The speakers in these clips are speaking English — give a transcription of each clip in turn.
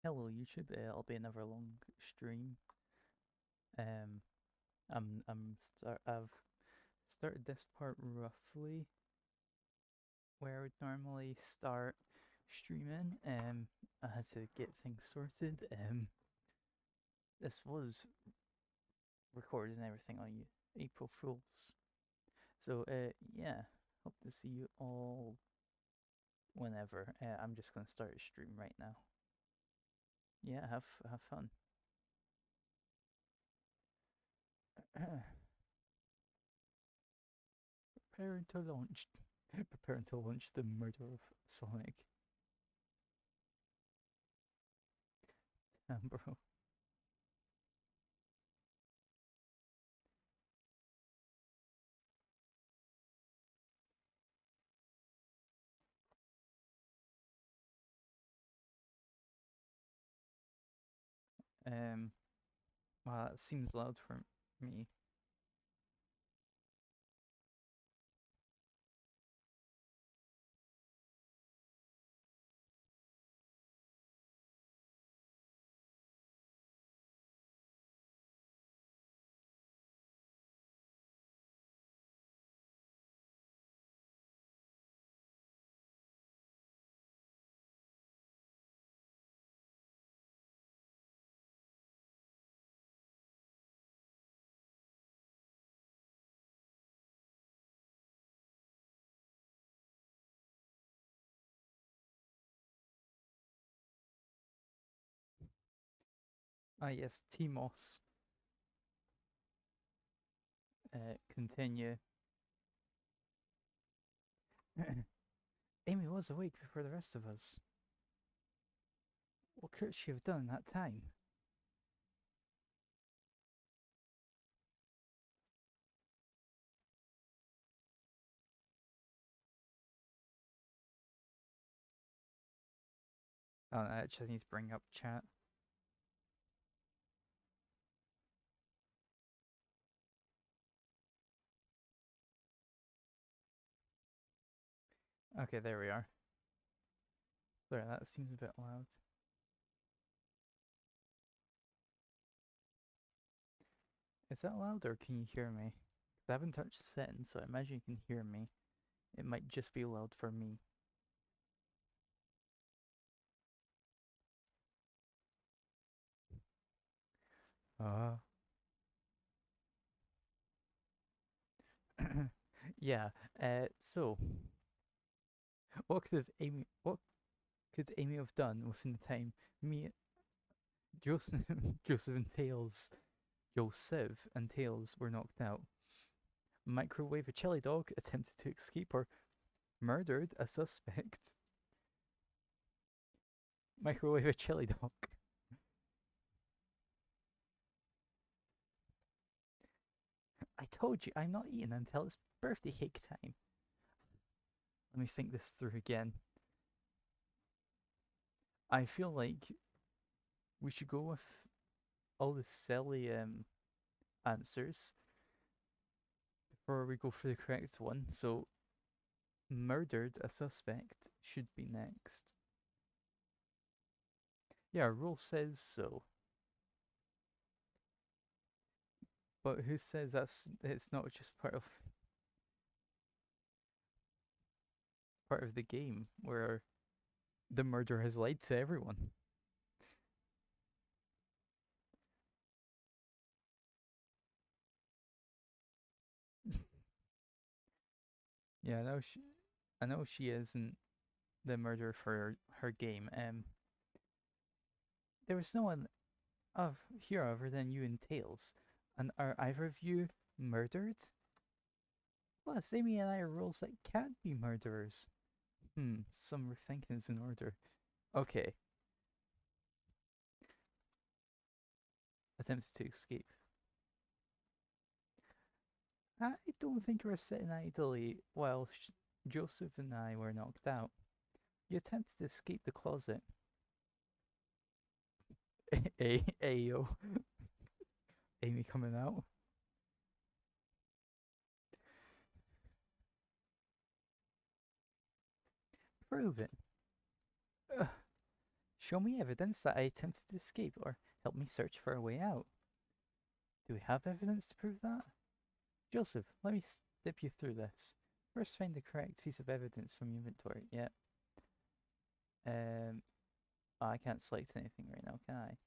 Hello YouTube, it'll be another long stream. Um, I've started this part roughly where I would normally start streaming. I had to get things sorted. This was recorded and everything on April Fools. So yeah, hope to see you all whenever. I'm just gonna start a stream right now. Yeah, have fun. Preparing to launch. Preparing to launch the murder of Sonic. Damn, bro. Um, well, that seems loud for me. Ah, yes, Timos. Continue. Amy was awake before the rest of us. What could she have done in that time? I just need to bring up chat. Okay, there we are. Sorry, that seems a bit loud. Is that loud or can you hear me? I haven't touched settings, so I imagine you can hear me. It might just be loud for me. Uh. Yeah. So what could Amy have done within the time me, Joseph, Joseph and Tails were knocked out? Microwave a chili dog, attempted to escape, or murdered a suspect. Microwave a chili dog. I told you I'm not eating until it's birthday cake time. Let me think this through again. I feel like we should go with all the silly answers before we go for the correct one. So, murdered a suspect should be next. Yeah, rule says so. But who says it's not just part of the game where the murder has lied to everyone? Yeah, I know she isn't the murderer for her game. There was no one of here other than you and Tails. And are either of you murdered? Plus, Amy and I are rules that can't be murderers. Some rethinking is in order. Okay. Attempts to escape. I don't think you were sitting idly while Joseph and I were knocked out. You attempted to escape the closet. Ayo. Amy coming out. Prove it. Show me evidence that I attempted to escape, or help me search for a way out. Do we have evidence to prove that? Joseph, let me step you through this. First, find the correct piece of evidence from your inventory. Yep. Oh, I can't select anything right now, can I?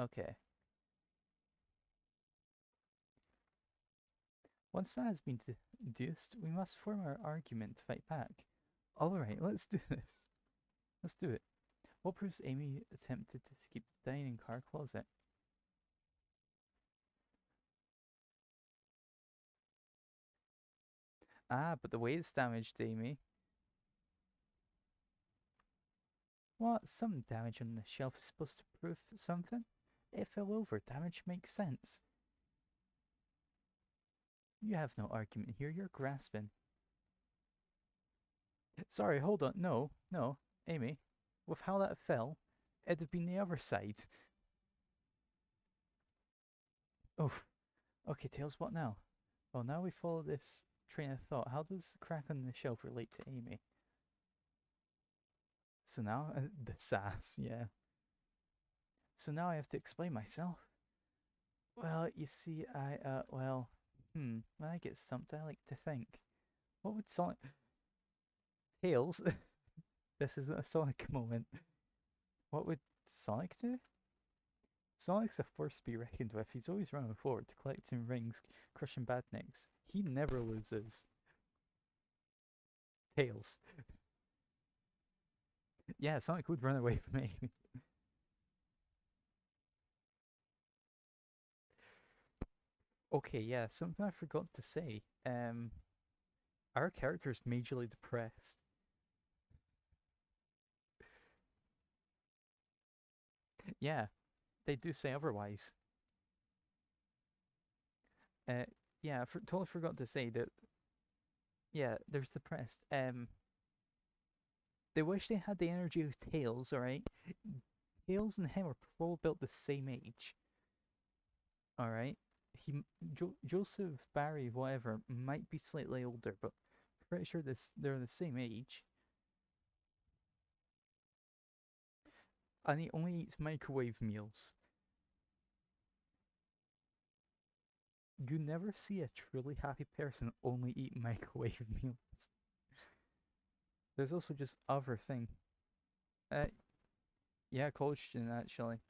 Okay. Once that has been deduced, we must form our argument to fight back. Alright, let's do this. Let's do it. What proves Amy attempted to escape the dining car closet? Ah, but the way it's damaged, Amy. What? Some damage on the shelf is supposed to prove something? It fell over. Damage makes sense. You have no argument here. You're grasping. Sorry, hold on. No, no. Amy, with how that fell, it'd have been the other side. Oh, okay, Tails, what now? Well, now we follow this train of thought. How does the crack on the shelf relate to Amy? So now, the sass, yeah. So now I have to explain myself. Well, you see, when I get stumped, I like to think. What would Sonic... Tails? This is a Sonic moment. What would Sonic do? Sonic's a force to be reckoned with. He's always running forward, collecting rings, crushing badniks. He never loses. Tails. Yeah, Sonic would run away from me. Okay, yeah, something I forgot to say. Our character's majorly depressed. Yeah, they do say otherwise. Yeah, totally forgot to say that. Yeah, they're depressed. They wish they had the energy of Tails. All right, Tails and him are probably built the same age. All right, Joseph, Barry, whatever, might be slightly older, but pretty sure they're the same age. And he only eats microwave meals. You never see a truly happy person only eat microwave meals. There's also just other thing. Uh, yeah, college student actually.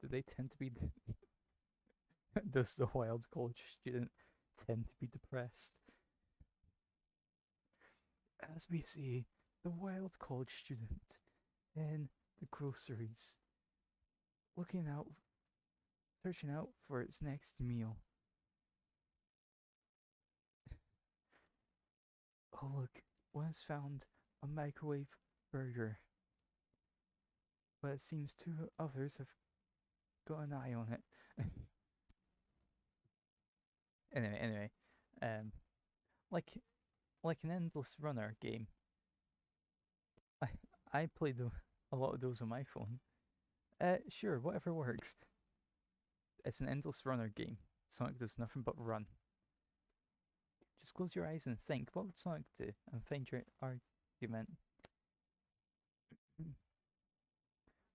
Do they tend to be? Does the wild college student tend to be depressed? As we see, the wild college student in the groceries, looking out, searching out for its next meal. Oh look, one has found a microwave burger, but it seems two others have got an eye on it. Anyway, um, like like an endless runner game. I I played a lot of those on my phone. Sure, whatever works. It's an endless runner game. Sonic does nothing but run. Just close your eyes and think, what would Sonic do? And find your argument.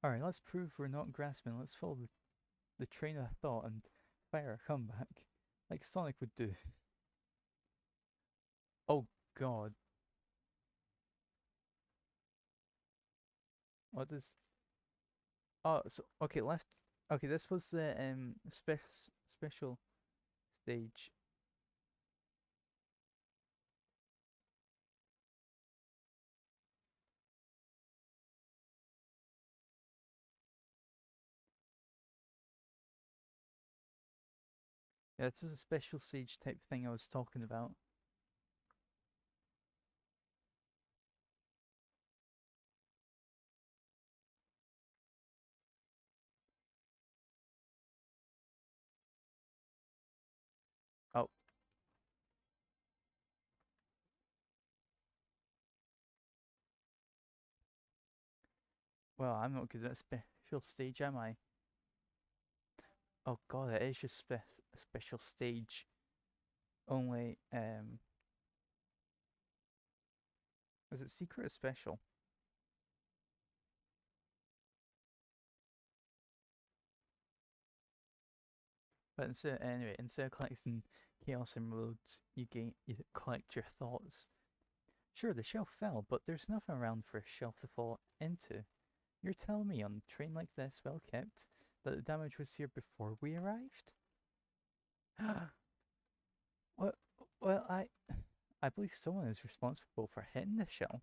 Alright, let's prove we're not grasping. Let's follow the train of thought and fire a comeback. Like Sonic would do. Oh god. What is... Oh, so, okay, left... Okay, this was the special stage. Yeah, this was a special stage type thing I was talking about. Oh. Well, I'm not good at special stage, am I? Oh god, it is just a special stage. Only, Is it secret or special? But instead of collecting chaos emeralds, you collect your thoughts. Sure, the shelf fell, but there's nothing around for a shelf to fall into. You're telling me on a train like this, well kept, that the damage was here before we arrived? well, well, I believe someone is responsible for hitting the shelf.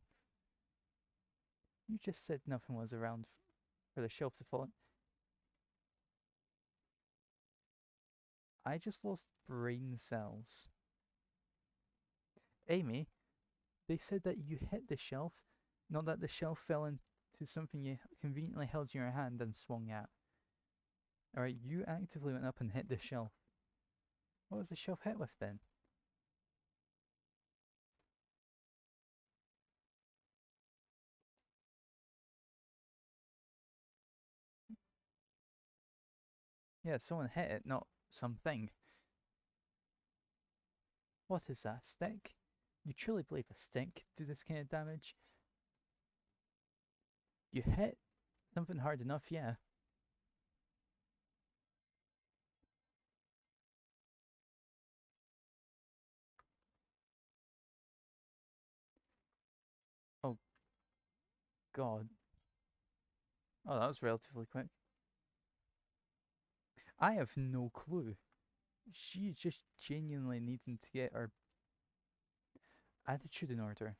You just said nothing was around for the shelf to fall in. I just lost brain cells. Amy, they said that you hit the shelf, not that the shelf fell into something you conveniently held in your hand and swung at. Alright, you actively went up and hit the shelf. What was the shelf hit with then? Yeah, someone hit it, not something. What is that, stick? You truly believe a stick do this kind of damage? You hit something hard enough, yeah. Oh, God. Oh, that was relatively quick. I have no clue. She's just genuinely needing to get her attitude in order.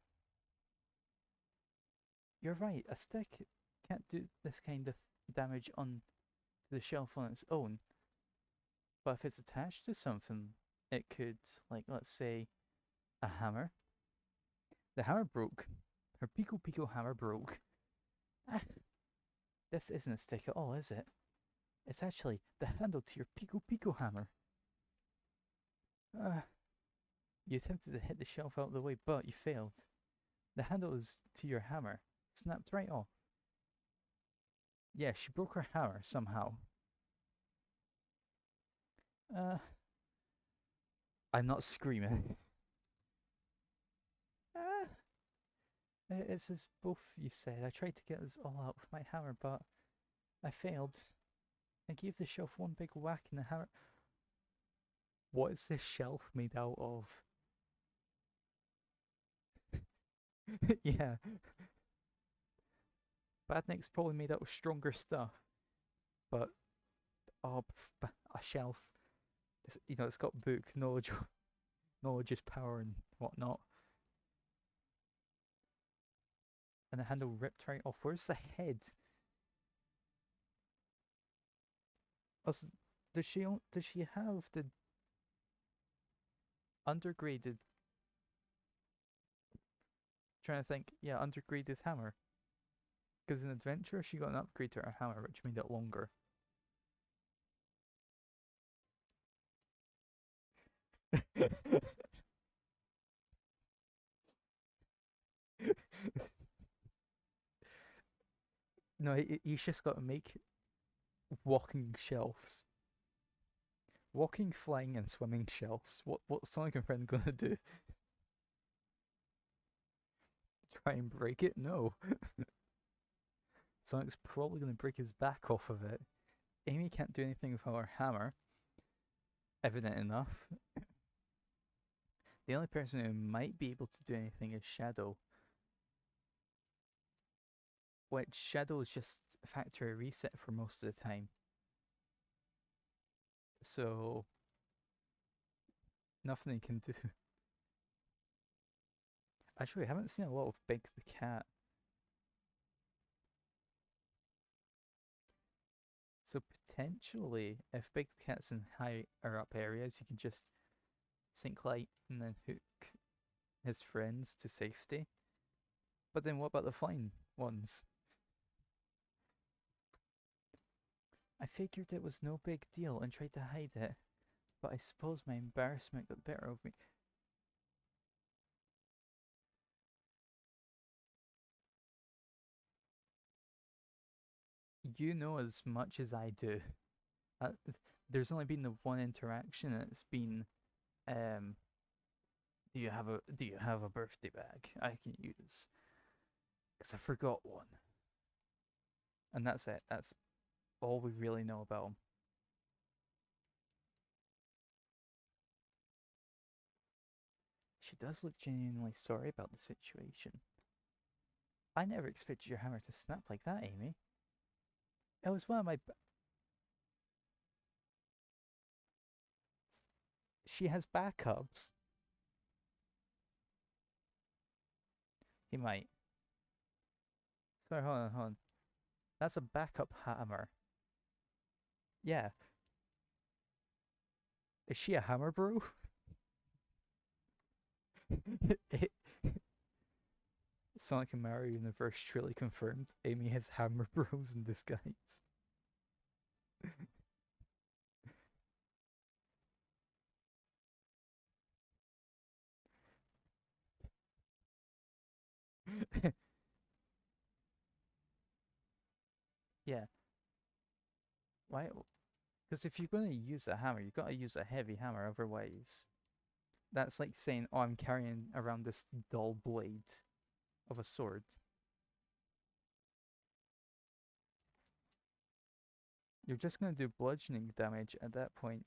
You're right, a stick can't do this kind of damage on the shelf on its own. But if it's attached to something, it could, like, let's say, a hammer. The hammer broke. Her Pico Pico hammer broke. Ah, this isn't a stick at all, is it? It's actually the handle to your Pico Pico hammer. You attempted to hit the shelf out of the way, but you failed. The handle is to your hammer. It snapped right off. Yeah, she broke her hammer somehow. I'm not screaming. Ah, it's as both you said. I tried to get us all out with my hammer, but I failed. I gave the shelf one big whack in the hammer. What is this shelf made out of? Yeah. Badnik's probably made out of stronger stuff. But, oh, a shelf. It's got book knowledge. Knowledge is power and whatnot. And the handle ripped right off. Where's the head? Also, does she have the undergraded? Trying to think. Yeah, undergraded hammer. Because in Adventure, she got an upgrade to her hammer, which made it longer. No, he's just got to make walking shelves. Walking, flying, and swimming shelves. What's Sonic and Friend gonna do? Try and break it? No. Sonic's probably gonna break his back off of it. Amy can't do anything without her hammer. Evident enough. The only person who might be able to do anything is Shadow. Which Shadow is just factory reset for most of the time. So nothing he can do. Actually, I haven't seen a lot of Big the Cat. So potentially, if Big the Cat's in higher up areas, you can just sink light and then hook his friends to safety. But then what about the flying ones? I figured it was no big deal and tried to hide it, but I suppose my embarrassment got the better of me. You know as much as I do. Uh, there's only been the one interaction, and it's been, do you have a birthday bag I can use? Because I forgot one. And that's it. That's all we really know about him. She does look genuinely sorry about the situation. I never expected your hammer to snap like that, Amy. It was one of my... She has backups. He might. Sorry, hold on. That's a backup hammer. Yeah. Is she a hammer bro? Sonic and Mario universe truly confirmed. Amy has hammer bros in disguise. Yeah. Why? Because if you're going to use a hammer, you've got to use a heavy hammer, otherwise. That's like saying, oh, I'm carrying around this dull blade of a sword. You're just going to do bludgeoning damage at that point.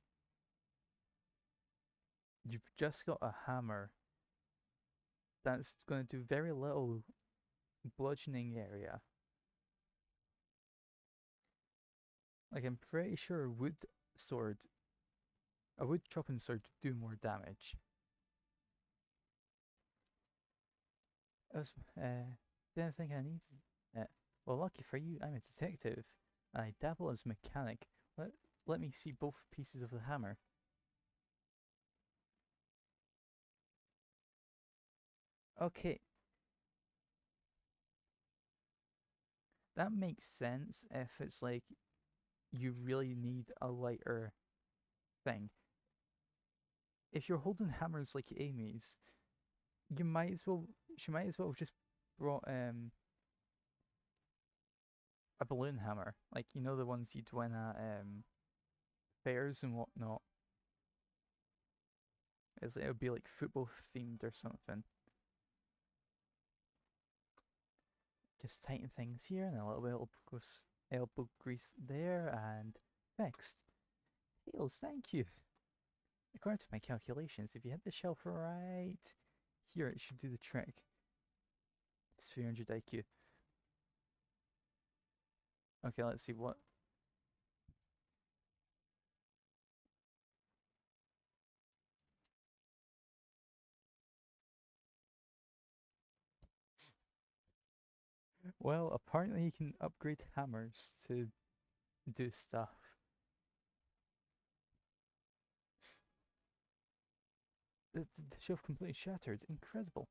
You've just got a hammer that's going to do very little bludgeoning area. Like, I'm pretty sure a wood chopping sword would do more damage. Didn't think I needed it. Well, lucky for you, I'm a detective. I dabble as a mechanic. Let me see both pieces of the hammer. Okay. That makes sense if it's like you really need a lighter thing. If you're holding hammers like Amy's, she might as well have just brought a balloon hammer. Like, you know, the ones you'd win at fairs and whatnot. It would be like football themed or something. Just tighten things here and a little bit of elbow grease there and fixed. Tails, thank you. According to my calculations, if you hit the shelf right here, it should do the trick. It's 300 IQ. Okay, let's see what. Well, apparently you can upgrade hammers to do stuff. The shelf completely shattered. Incredible.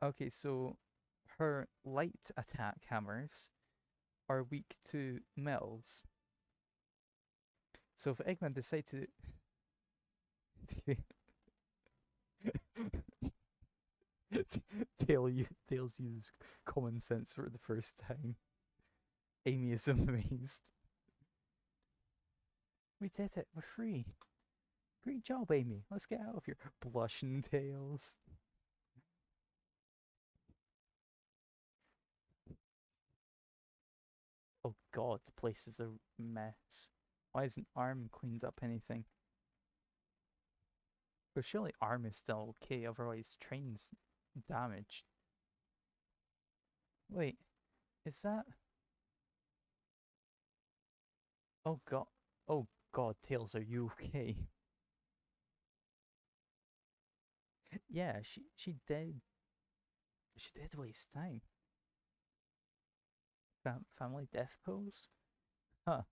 Okay, so her light attack hammers are weak to metals. So if Eggman decides to Tails uses common sense for the first time. Amy is amazed. We did it. We're free. Great job, Amy. Let's get out of here. Blushing Tails. Oh god, the place is a mess. Why isn't Arm cleaned up anything? But surely Arm is still okay, otherwise train's damaged. Wait, is that... Oh god. Oh god, Tails, are you okay? Yeah, she did. She did waste time. Family death pose? Huh.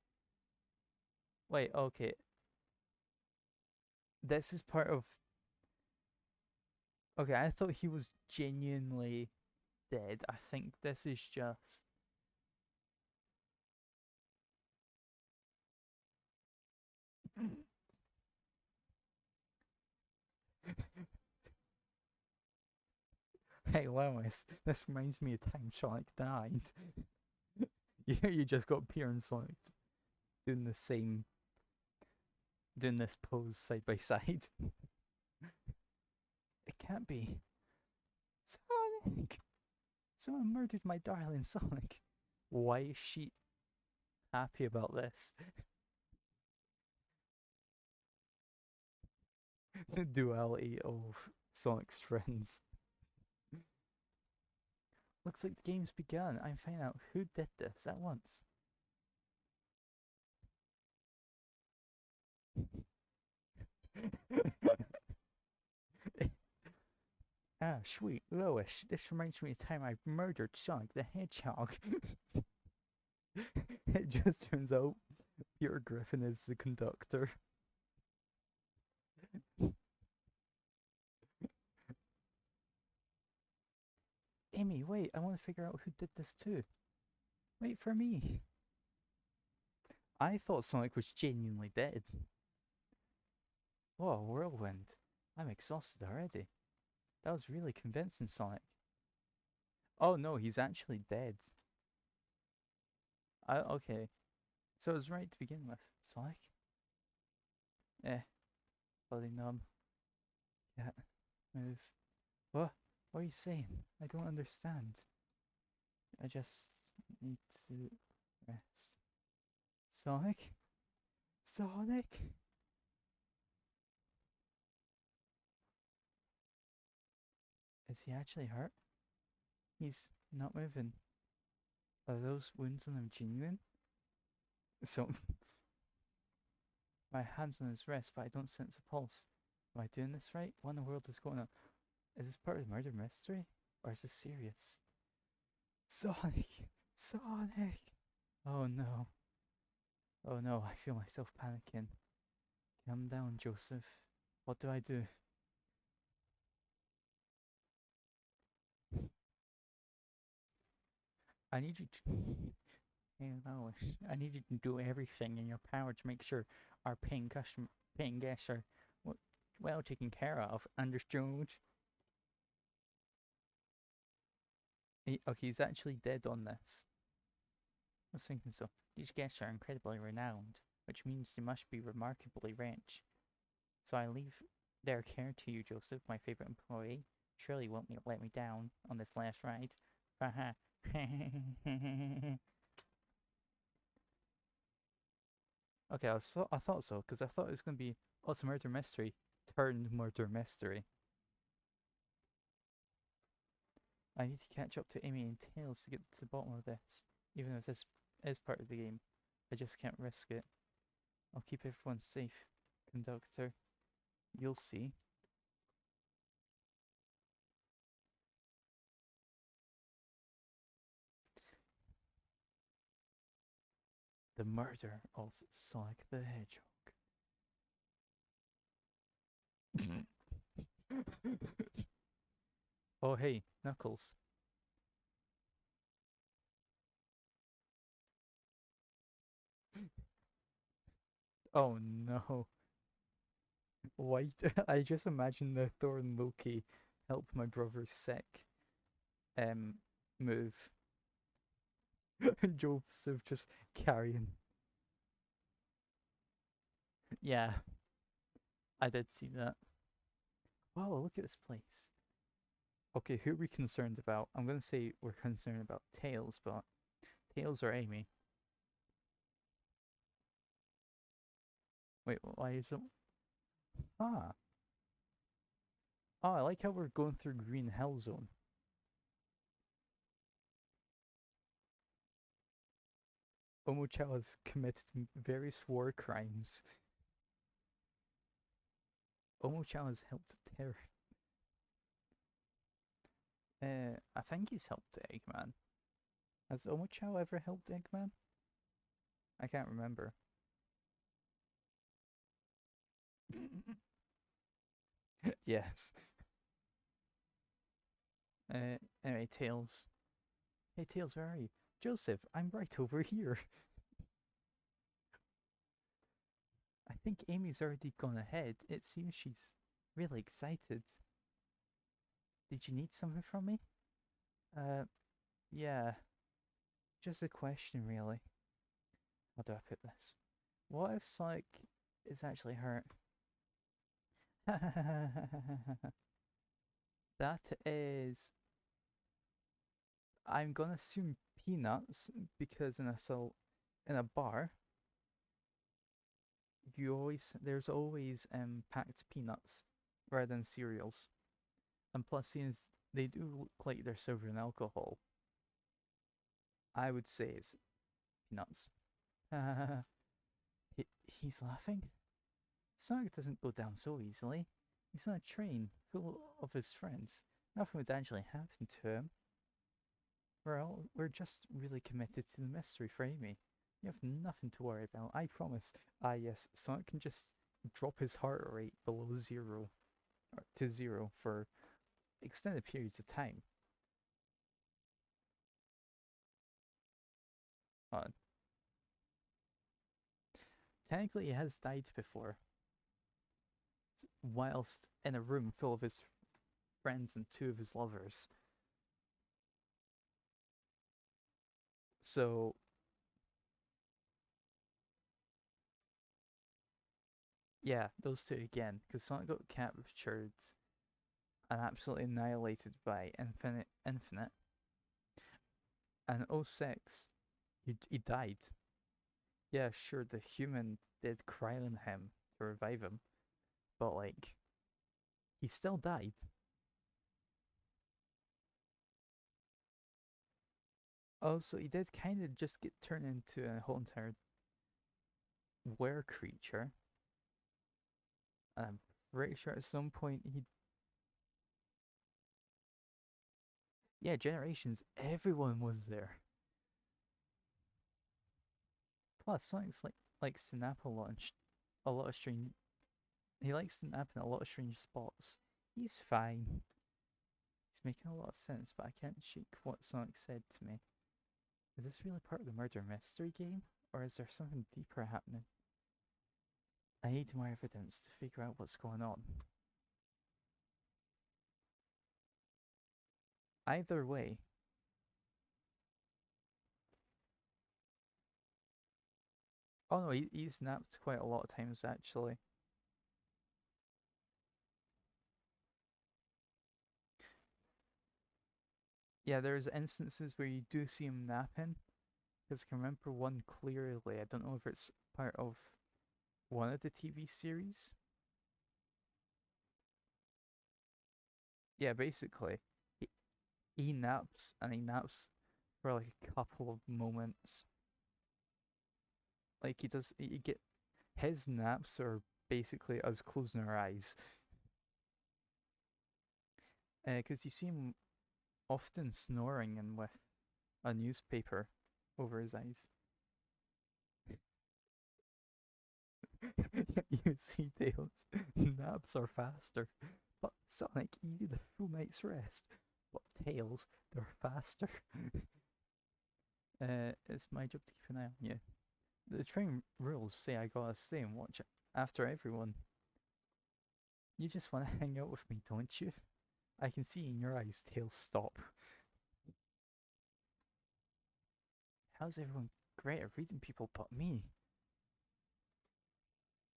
Wait, okay. This is part of... Okay, I thought he was genuinely dead. I think this is just... Hey, Lois, this reminds me of time Sonic died. You just got Peter and Sonic doing the same... doing this pose side by side. It can't be. Sonic! Someone murdered my darling Sonic. Why is she happy about this? The duality of Sonic's friends. Looks like the game's begun. I'm finding out who did this at once. Ah, sweet Lois. This reminds me of the time I murdered Sonic the Hedgehog. It just turns out Peter Griffin is the conductor. Amy, wait, I want to figure out who did this too. Wait for me. I thought Sonic was genuinely dead. Whoa, whirlwind. I'm exhausted already. That was really convincing, Sonic. Oh no, he's actually dead. Okay. So I was right to begin with, Sonic. Body numb. Yeah, move. What? What are you saying? I don't understand. I just need to rest. Sonic? Sonic? Is he actually hurt? He's not moving. Are those wounds on him genuine? So, my hand's on his wrist, but I don't sense a pulse. Am I doing this right? What in the world is going on? Is this part of the murder mystery? Or is this serious? Sonic! Sonic! Oh no. Oh no, I feel myself panicking. Calm down, Joseph. What do I do? I need you to... Hey, Lois, I need you to do everything in your power to make sure our paying guests are well taken care of. Understood? Okay, he's actually dead on this. I was thinking so. These guests are incredibly renowned, which means they must be remarkably rich. So I leave their care to you, Joseph, my favorite employee. Surely you won't let me down on this last ride. Haha. Okay, I thought so, because I thought it was going to be also murder mystery turned murder mystery. I need to catch up to Amy and Tails to get to the bottom of this. Even if this is part of the game, I just can't risk it. I'll keep everyone safe, conductor. You'll see. The murder of Sonic the Hedgehog. Oh hey, Knuckles. Oh no. Why? I just imagine the Thor and Loki help my brother sick move. Joseph just carrying. Yeah, I did see that. Wow, look at this place. Okay, who are we concerned about? I'm gonna say we're concerned about Tails, but Tails or Amy? Wait, why is it? Ah. Oh, I like how we're going through Green Hell Zone. Omochao has committed various war crimes. Omochao has helped terror. I think he's helped Eggman. Has Omochao ever helped Eggman? I can't remember. Yes. Anyway, Tails. Hey, Tails, where are you? Joseph, I'm right over here. I think Amy's already gone ahead. It seems she's really excited. Did you need something from me? Yeah. Just a question, really. How do I put this? What if Sonic is actually hurt? That is I'm gonna assume peanuts because in a bar there's always packed peanuts rather than cereals. And plus, since they do look like they're serving alcohol, I would say it's peanuts. He's laughing. Sonic doesn't go down so easily. He's on a train full of his friends. Nothing would actually happen to him. We're just really committed to the mystery for Amy. You have nothing to worry about, I promise. Ah yes, Sonic can just drop his heart rate below zero, or to zero for extended periods of time. Uh, Technically, he has died before, whilst in a room full of his friends and two of his lovers. So, yeah, those two again, because Sonic got captured and absolutely annihilated by Infinite. And oh 06, he died. Yeah, sure, the human did cry on him to revive him, but like, he still died. Oh, so he did kind of just get turned into a whole entire were creature. And I'm pretty sure at some point he. Yeah, Generations, everyone was there. Plus, Sonic's likes to nap a lot of strange. He likes to nap in a lot of strange spots. He's fine. He's making a lot of sense, but I can't shake what Sonic said to me. Is this really part of the murder mystery game, or is there something deeper happening? I need more evidence to figure out what's going on. Either way, oh no, he's napped quite a lot of times actually. Yeah, there's instances where you do see him napping, because I can remember one clearly. I don't know if it's part of one of the TV series. Yeah, basically, he, he naps and he naps for like a couple of moments. Like he does, you get his naps are basically us closing our eyes, because you see him often snoring and with a newspaper over his eyes. You see, Tails, naps are faster, but Sonic, you need a full night's rest. But Tails, they're faster. It's my job to keep an eye on you. The train rules say I gotta stay and watch after everyone. You just wanna hang out with me, don't you? I can see in your eyes, Tails, stop. How's everyone great at reading people but me?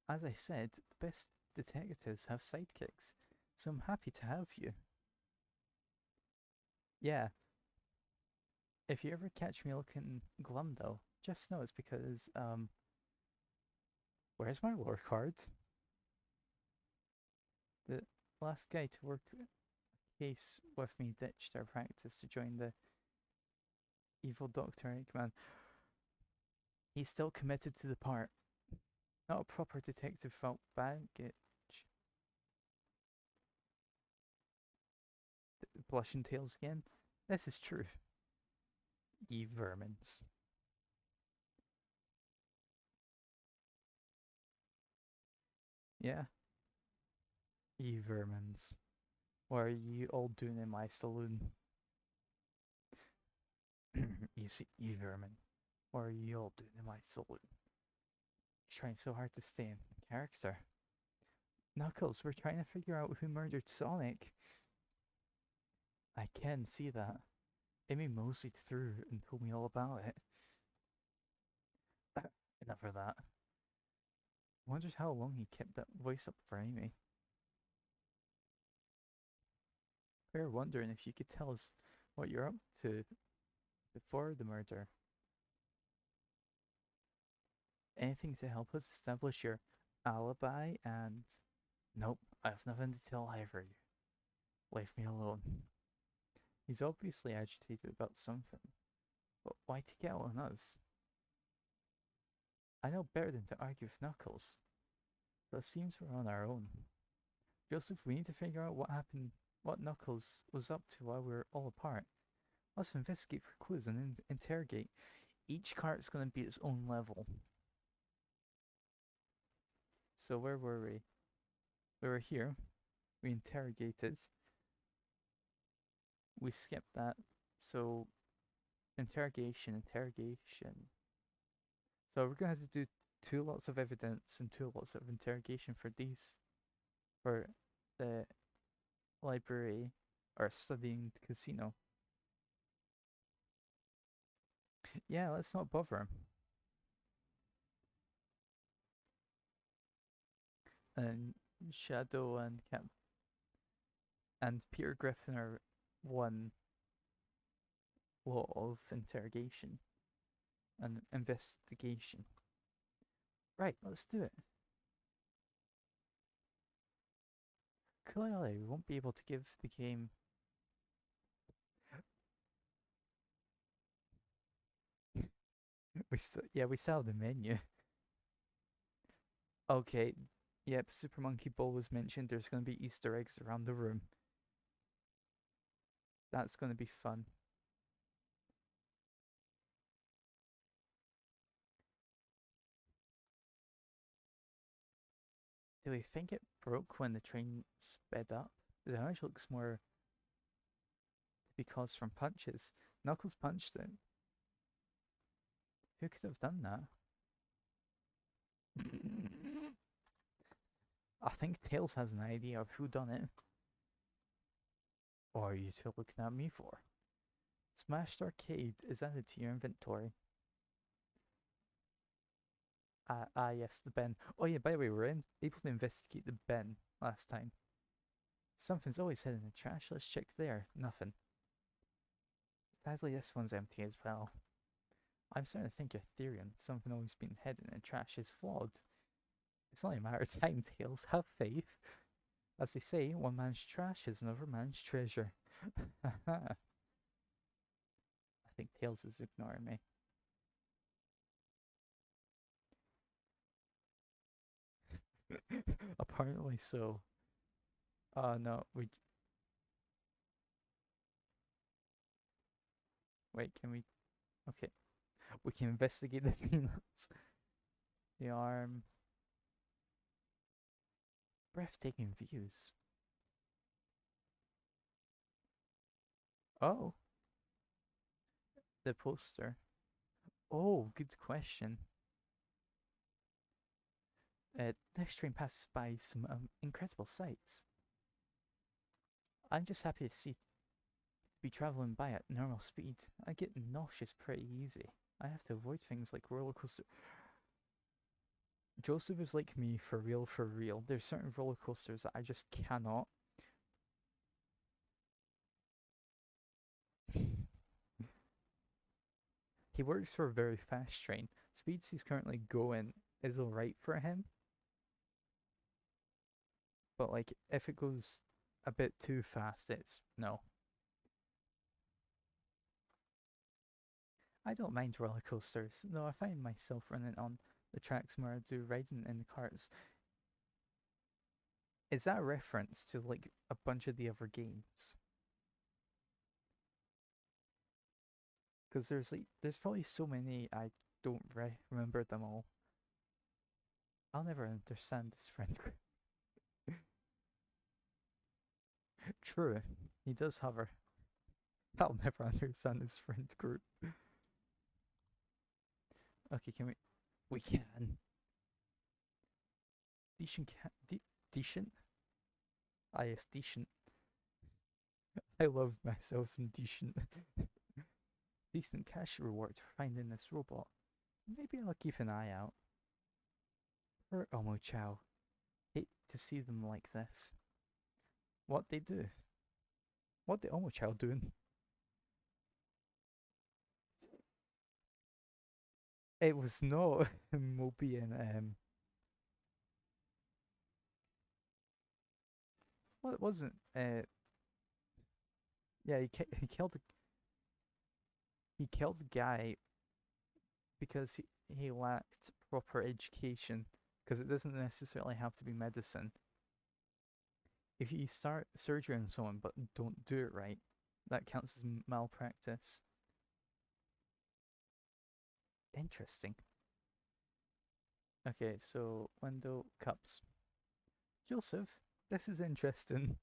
As I said, the best detectives have sidekicks, so I'm happy to have you. Yeah, if you ever catch me looking glum though, just know it's because, where's my war card? The last guy to work a case with me ditched our practice to join the evil Dr. Eggman. He's still committed to the part. Not a proper detective fault baggage. Blushing Tails again. This is true. Ye vermins. Yeah. Ye vermins. What are you all doing in my saloon? You see, ye vermin. What are you all doing in my saloon? He's trying so hard to stay in character. Knuckles, we're trying to figure out who murdered Sonic. I can see that. Amy moseyed through and told me all about it. Enough of that. Wonders how long he kept that voice up for Amy. We were wondering if you could tell us what you're up to before the murder. Anything to help us establish your alibi and... Nope, I have nothing to tell either of you. Leave me alone. He's obviously agitated about something, but why take it out on us? I know better than to argue with Knuckles, so it seems we're on our own. Joseph, we need to figure out what happened, what Knuckles was up to while we were all apart. Let's investigate for clues and interrogate. Each cart's going to be its own level. So where were we? We were here. We interrogated. We skipped that. So interrogation. So we're going to have to do 2 lots of evidence and 2 lots of interrogation for these. For the library or studying casino. Yeah, let's not bother him. And Shadow and Cap and Peter Griffin are 1 lot of interrogation and investigation. Right, let's do it. Clearly, we won't be able to give the game... we saw the menu. Okay, yep, Super Monkey Ball was mentioned. There's going to be Easter eggs around the room. That's going to be fun. Do we think it broke when the train sped up? The damage looks more to be caused from punches. Knuckles punched it. Who could have done that? I think Tails has an idea of who done it. What are you two looking at me for? Smashed Arcade is added to your inventory. Yes, the bin. Oh yeah, by the way, we were able to investigate the bin last time. Something's always hidden in the trash. Let's check there. Nothing. Sadly, this one's empty as well. I'm starting to think your theory on something always being hidden in trash is flawed. It's only a matter of time, Tails. Have faith. As they say, one man's trash is another man's treasure. I think Tails is ignoring me. Apparently so. No, wait, can we... Okay. We can investigate the peanuts. The arm. Breathtaking views. Oh. The poster. Oh, good question. This train passes by some incredible sights. I'm just happy to be traveling by at normal speed. I get nauseous pretty easy. I have to avoid things like roller coaster. Joseph is like me for real, for real. There's certain roller coasters that I just cannot. He works for a very fast train. Speeds he's currently going is alright for him. But like, if it goes a bit too fast, it's no. I don't mind roller coasters, though I find myself running on the tracks more I do riding in the carts. Is that a reference to like a bunch of the other games? Because there's probably so many I don't remember them all. I'll never understand this friend group. True, he does hover. I'll never understand this friend group. Okay, can we? We can. Decent? Ah, yes, decent. I love myself some decent. Decent cash reward for finding this robot. Maybe I'll keep an eye out. Or Omo Chow. Hate to see them like this. What they do? What the Omo Chow doing? It was not Moby and well, it wasn't. Yeah, he killed the guy because he lacked proper education. Because it doesn't necessarily have to be medicine. If you start surgery on someone but don't do it right, that counts as malpractice. Interesting. Okay, so window cups. Joseph, this is interesting.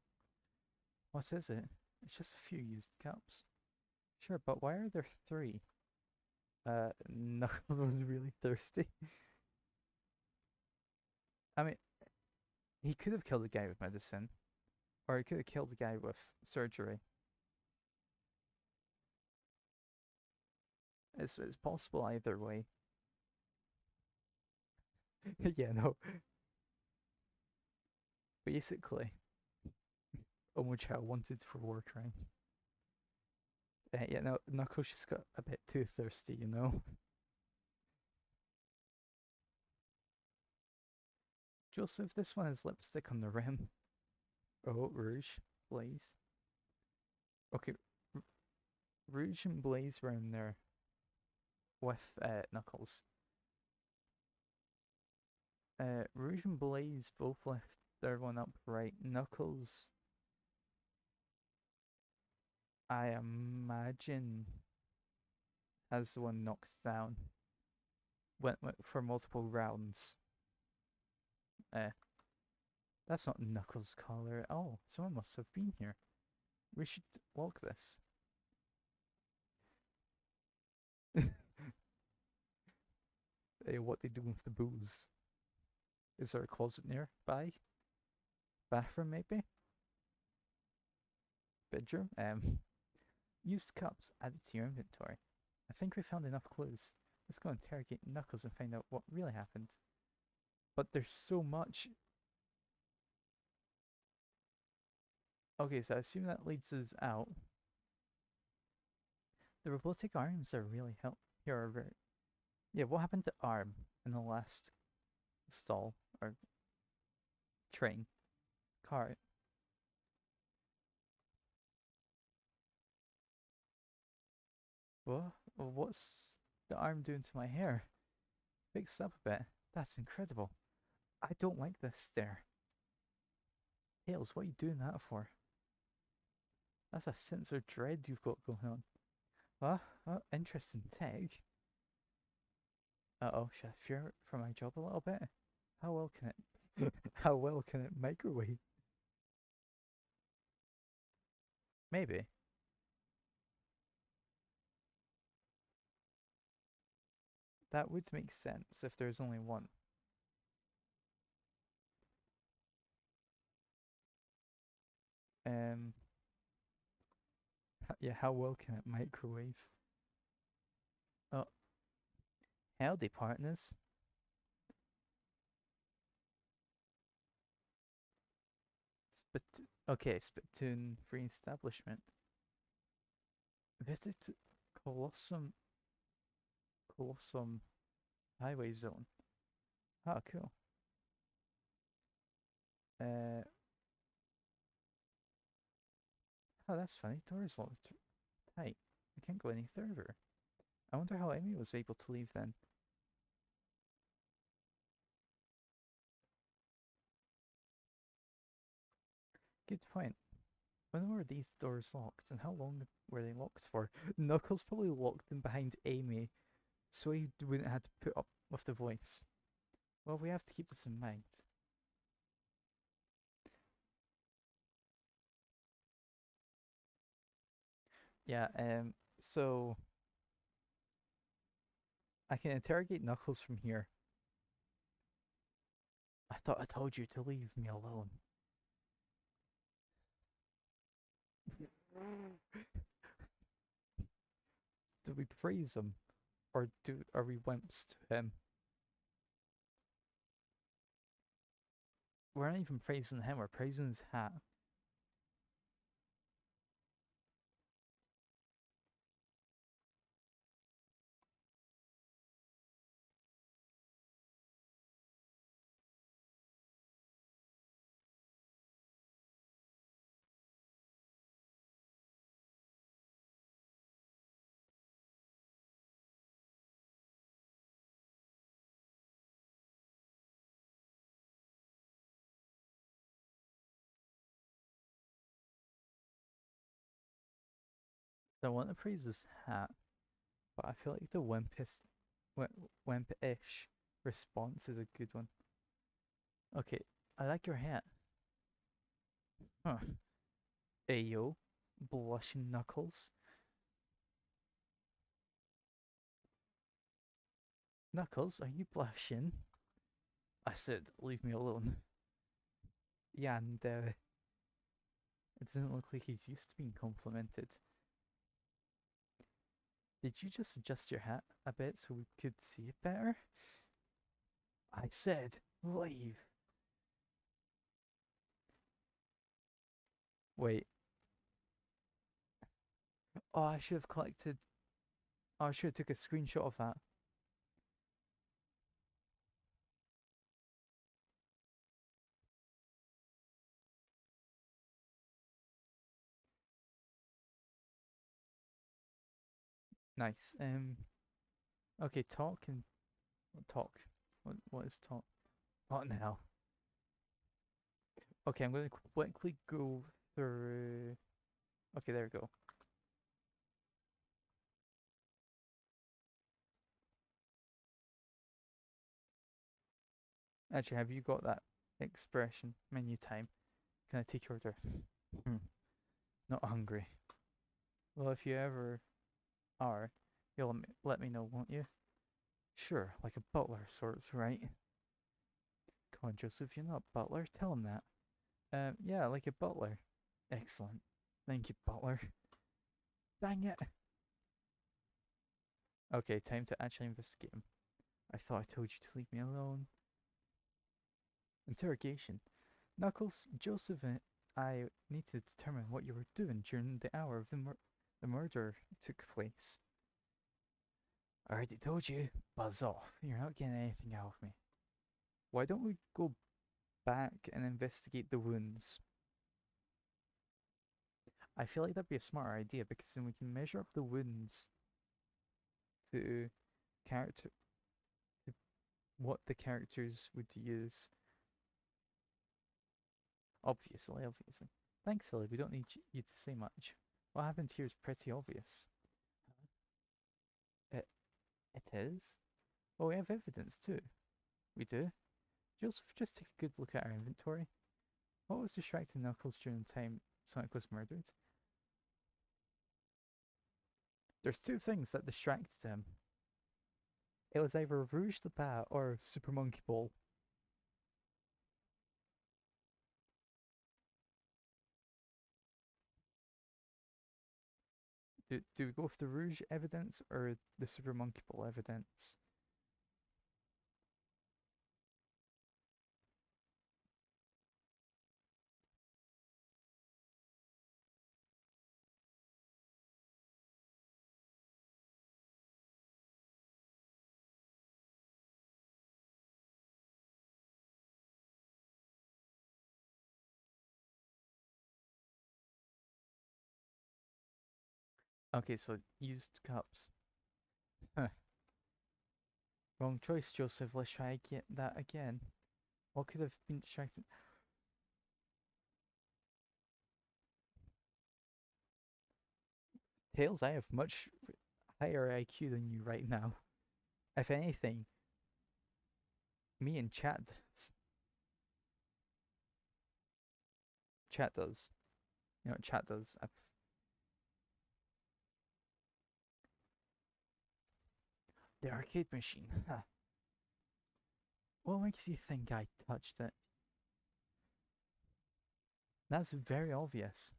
What is it? It's just a few used cups. Sure, but why are there three? Knuckles was really thirsty. I mean, he could have killed the guy with medicine, or he could have killed the guy with surgery. It's possible either way. Yeah, no. Basically, Omochao wanted for war crime. Yeah, no, Knuckles just got a bit too thirsty, you know? Joseph, this one has lipstick on the rim. Oh, Rouge, Blaze. Okay, Rouge and Blaze were in there with Knuckles. Rouge and Blaze both left their one upright. Knuckles, I imagine, has the one knocked down. Went for multiple rounds. That's not Knuckles' collar. Oh, someone must have been here. We should walk this. What they do with the booze? Is there a closet nearby? Bathroom, maybe? Bedroom? Used cups added to your inventory. I think we found enough clues. Let's go interrogate Knuckles and find out what really happened. But there's so much. Okay, so I assume that leads us out. The robotic arms are really help. Here are very. Yeah, what happened to arm in the last stall or train car? What? What's the arm doing to my hair? Fixed up a bit. That's incredible. I don't like this stare. Tails, what are you doing that for? That's a sense of dread you've got going on. Interesting tech. Uh-oh, should I fear for my job a little bit? How well can it how well can it microwave? Maybe. That would make sense if there's only one. Um yeah, how well can it microwave? Oh, howdy partners. Okay, Spittoon free establishment. Visit Colossum Highway Zone. Oh, cool. Uh, oh, that's funny. Door's locked tight. I can't go any further. I wonder how Amy was able to leave then. Good point. When were these doors locked, and how long were they locked for? Knuckles probably locked them behind Amy, so he wouldn't have to put up with the voice. Well, we have to keep this in mind. Yeah, so I can interrogate Knuckles from here. I thought I told you to leave me alone. Do we praise him? Or are we wimps to him? We're not even praising him, we're praising his hat. I want to praise his hat, but I feel like the wimpish response is a good one. Okay, I like your hat. Huh. Ayo, blushing Knuckles. Knuckles, are you blushing? I said, leave me alone. Yeah, and it doesn't look like he's used to being complimented. Did you just adjust your hat a bit so we could see it better? I said, leave. Wait. Oh, I should have collected. Oh, I should have took a screenshot of that. Nice. Okay, talk and talk. What is talk? What now? Okay, I'm going to quickly go through. Okay, there we go. Actually, have you got that expression? Menu time. Can I take your order? Not hungry. Well, if you ever are, you'll let me know, won't you? Sure, like a butler sorts, right? Come on, Joseph, you're not a butler. Tell him that. Yeah, like a butler. Excellent. Thank you, butler. Dang it. Okay, time to actually investigate him. I thought I told you to leave me alone. Interrogation. Knuckles, Joseph and I need to determine what you were doing during the hour of the murder took place. I already told you. Buzz off. You're not getting anything out of me. Why don't we go back and investigate the wounds? I feel like that'd be a smarter idea because then we can measure up the wounds to character to what the characters would use. Obviously. Thankfully, we don't need you to say much. What happened here is pretty obvious. It it is? Well, we have evidence too. We do. Joseph, just take a good look at our inventory. What was distracting Knuckles during the time Sonic was murdered? There's two things that distracted him. It was either Rouge the Bat or Super Monkey Ball. Do we go with the Rouge evidence or the Super Monkey Ball evidence? Okay, so used cups. Huh. Wrong choice, Joseph. Let's try that again. What could have been distracted? Tails, I have much higher IQ than you right now. If anything, me and Chat does. You know what Chat does? The arcade machine. Huh. What makes you think I touched it? That's very obvious.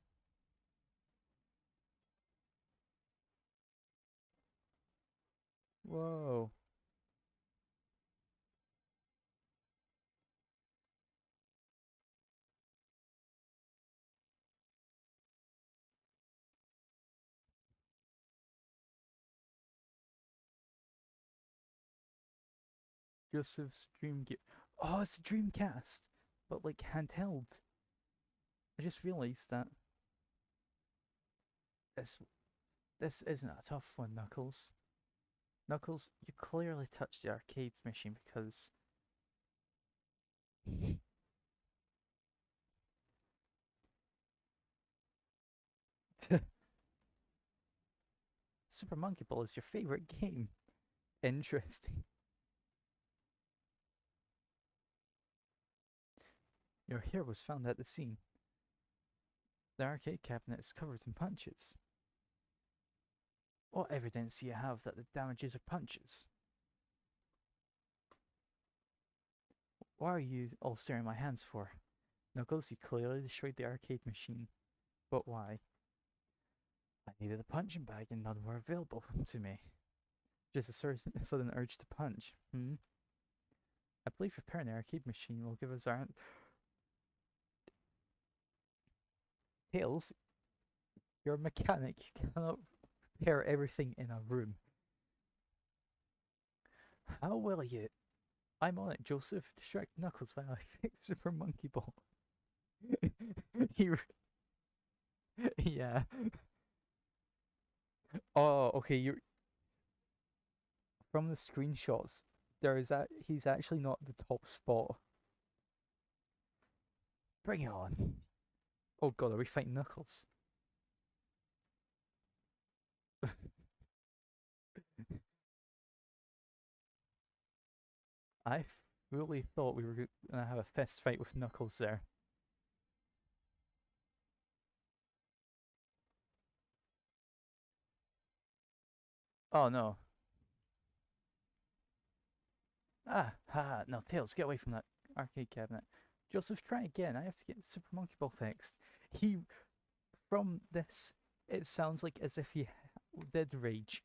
Whoa. Joseph's Dream Gear. Oh, it's a Dreamcast, but like handheld. I just realized that this this isn't a tough one, Knuckles. Knuckles, you clearly touched the arcade machine because Super Monkey Ball is your favorite game. Interesting. Your hair was found at the scene. The arcade cabinet is covered in punches. What evidence do you have that the damages are punches? Why are you all staring at my hands for? Knuckles, you clearly destroyed the arcade machine. But why? I needed a punching bag and none were available to me. Just a sudden urge to punch. I believe repairing the arcade machine will give us our... Tails, you're a mechanic. You cannot repair everything in a room. How will you? I'm on it, Joseph. Distract Knuckles while I fix Super Monkey Ball. Yeah. Oh, okay. You're from the screenshots. There is that he's actually not the top spot. Bring it on. Oh god, are we fighting Knuckles? I really thought we were gonna have a fist fight with Knuckles there. Oh no. Ah, ha, no, Tails, get away from that arcade cabinet. Joseph, try again. I have to get Super Monkey Ball fixed. From this, it sounds like as if he did rage.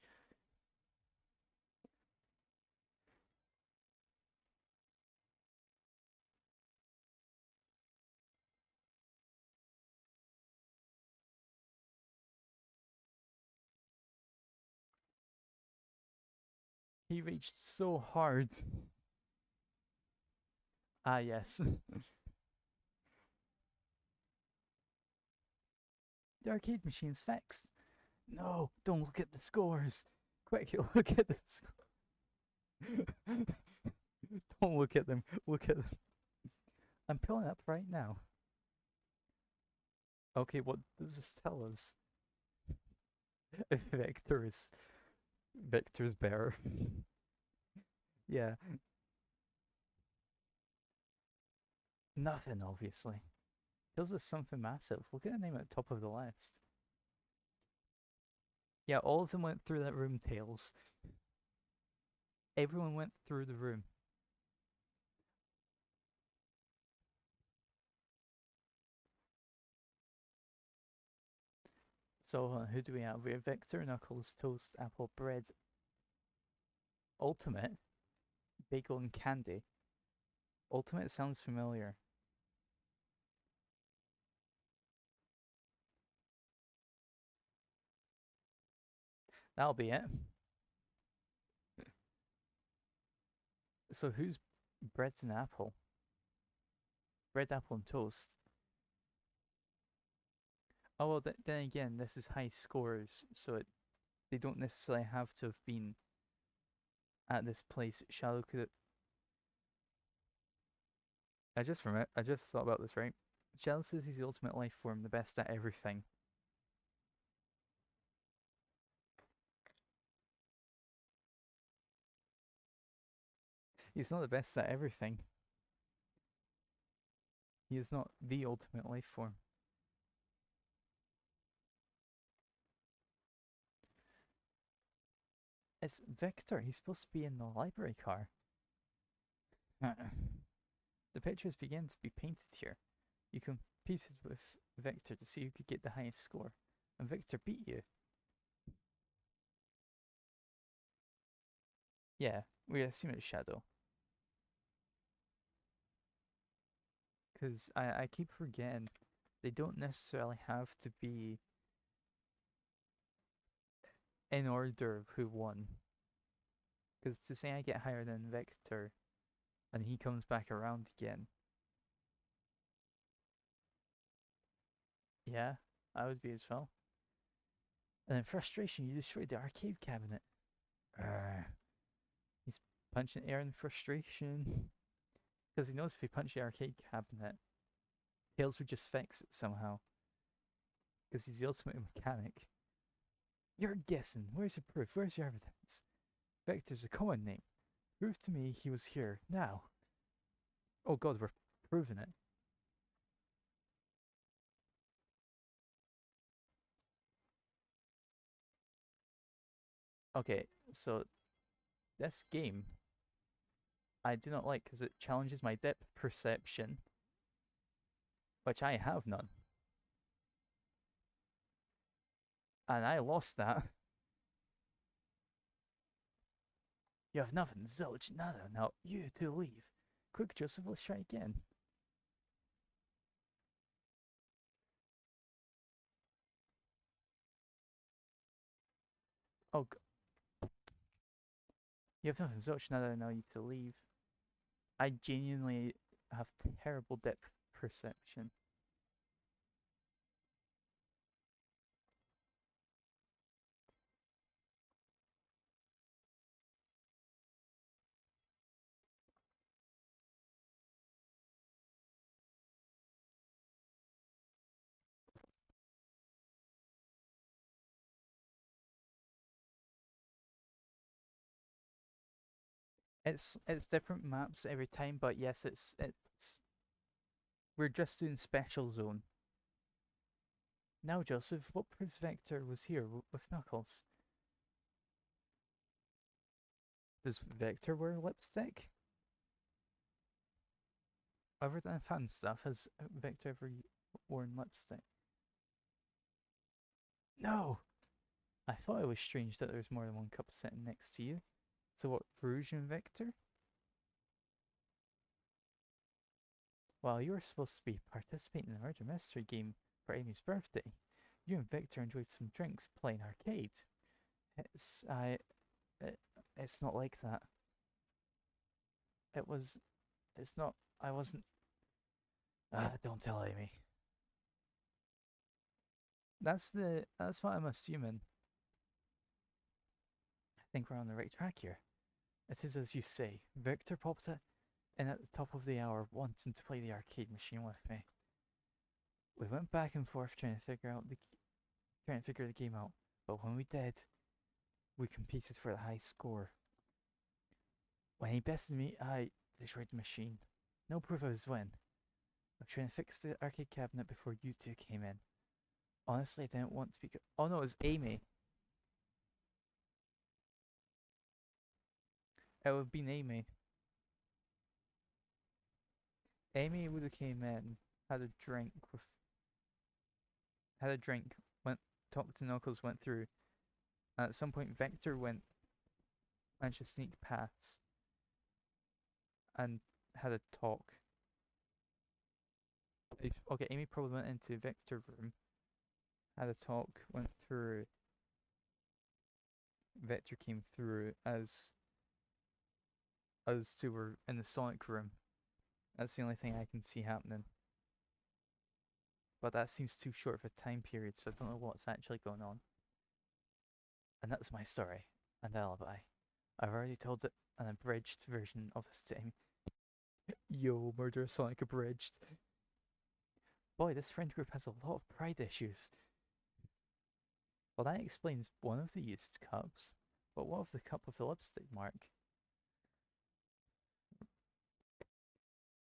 He raged so hard. Ah, yes. The arcade machine's fixed. No, don't look at the scores. Quick, look at the scores. Don't look at them. Look at them. I'm pulling up right now. Okay, what does this tell us? Victor's better. Yeah. Nothing, obviously. Tells us something massive. Look at the name at the top of the list. Yeah, all of them went through that room, Tails. Everyone went through the room. So, who do we have? We have Victor, Knuckles, Toast, Apple, Bread, Ultimate, Bagel, and Candy. Ultimate sounds familiar. That'll be it. So who's Bread and Apple? Bread, Apple, and Toast. Oh well, then again, this is high scores, so they don't necessarily have to have been at this place. Shadow could. I just thought about this, right? Shadow says he's the ultimate life form, the best at everything. He's not the best at everything. He is not the ultimate life form. It's Victor. He's supposed to be in the library car. The pictures begin to be painted here. You competed with Victor to see who could get the highest score, and Victor beat you. Yeah, we assume it's Shadow. Because I keep forgetting they don't necessarily have to be in order of who won. Because to say I get higher than Victor and he comes back around again. Yeah, I would be as well. And in frustration, you destroyed the arcade cabinet. He's punching air in frustration. Because he knows if he punched the arcade cabinet, Tails would just fix it somehow. Because he's the ultimate mechanic. You're guessing. Where's your proof? Where's your evidence? Vector's a common name. Prove to me he was here now. Oh god, we're proving it. Okay, so this game I do not like because it challenges my depth perception, which I have none. And I lost that. You have nothing, zilch, nada. Now you two leave. Quick, Joseph, let's try again. Oh, you have nothing, zilch, nada. Now you two leave. I genuinely have terrible depth perception. It's different maps every time, but yes, it's we're just doing special zone. Now, Joseph, what proves Vector was here with Knuckles? Does Vector wear lipstick? Other than fan stuff, has Vector ever worn lipstick? No! I thought it was strange that there was more than one cup sitting next to you. So what, Rouge and Vector? Well, you were supposed to be participating in the murder mystery game for Amy's birthday. You and Victor enjoyed some drinks playing arcade. It's I it's not like that. It was it's not I wasn't don't tell Amy. That's what I'm assuming. I think we're on the right track here. It is as you say. Victor pops it in at the top of the hour wanting to play the arcade machine with me. We went back and forth trying to figure the game out, but when we did, we competed for the high score. When he bested me, I destroyed the machine. No proof of his win. I'm trying to fix the arcade cabinet before you two came in. Honestly, I didn't want to be. Oh no, it was Amy. It would have been Amy. Amy would have came in, had a drink with, had a drink, went talked to Knuckles, went through. And at some point, Vector managed to sneak past, and had a talk. Okay, Amy probably went into Vector's room, had a talk, went through. Vector came through as two were in the Sonic room. That's the only thing I can see happening. But that seems too short of a time period, so I don't know what's actually going on. And that's my story and alibi. I've already told it an abridged version of this to Amy. Yo, Murder Sonic abridged. Boy, this friend group has a lot of pride issues. Well, that explains one of the used cups, but what of the cup with the lipstick mark?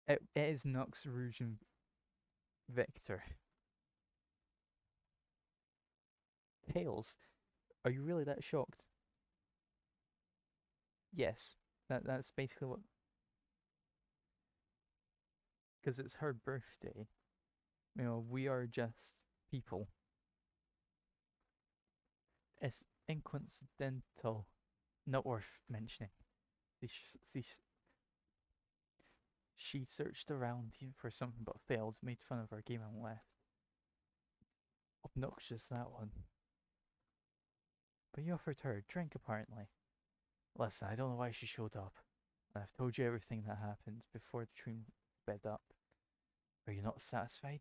It is Nux, Rouge, and Victor. Tails, are you really that shocked? Yes, that's basically what. Because it's her birthday. You know, we are just people. It's incoincidental, not worth mentioning. She searched around for something but failed, made fun of our game and left. Obnoxious, that one. But you offered her a drink, apparently. Listen, I don't know why she showed up. And I've told you everything that happened before the train sped up. Are you not satisfied?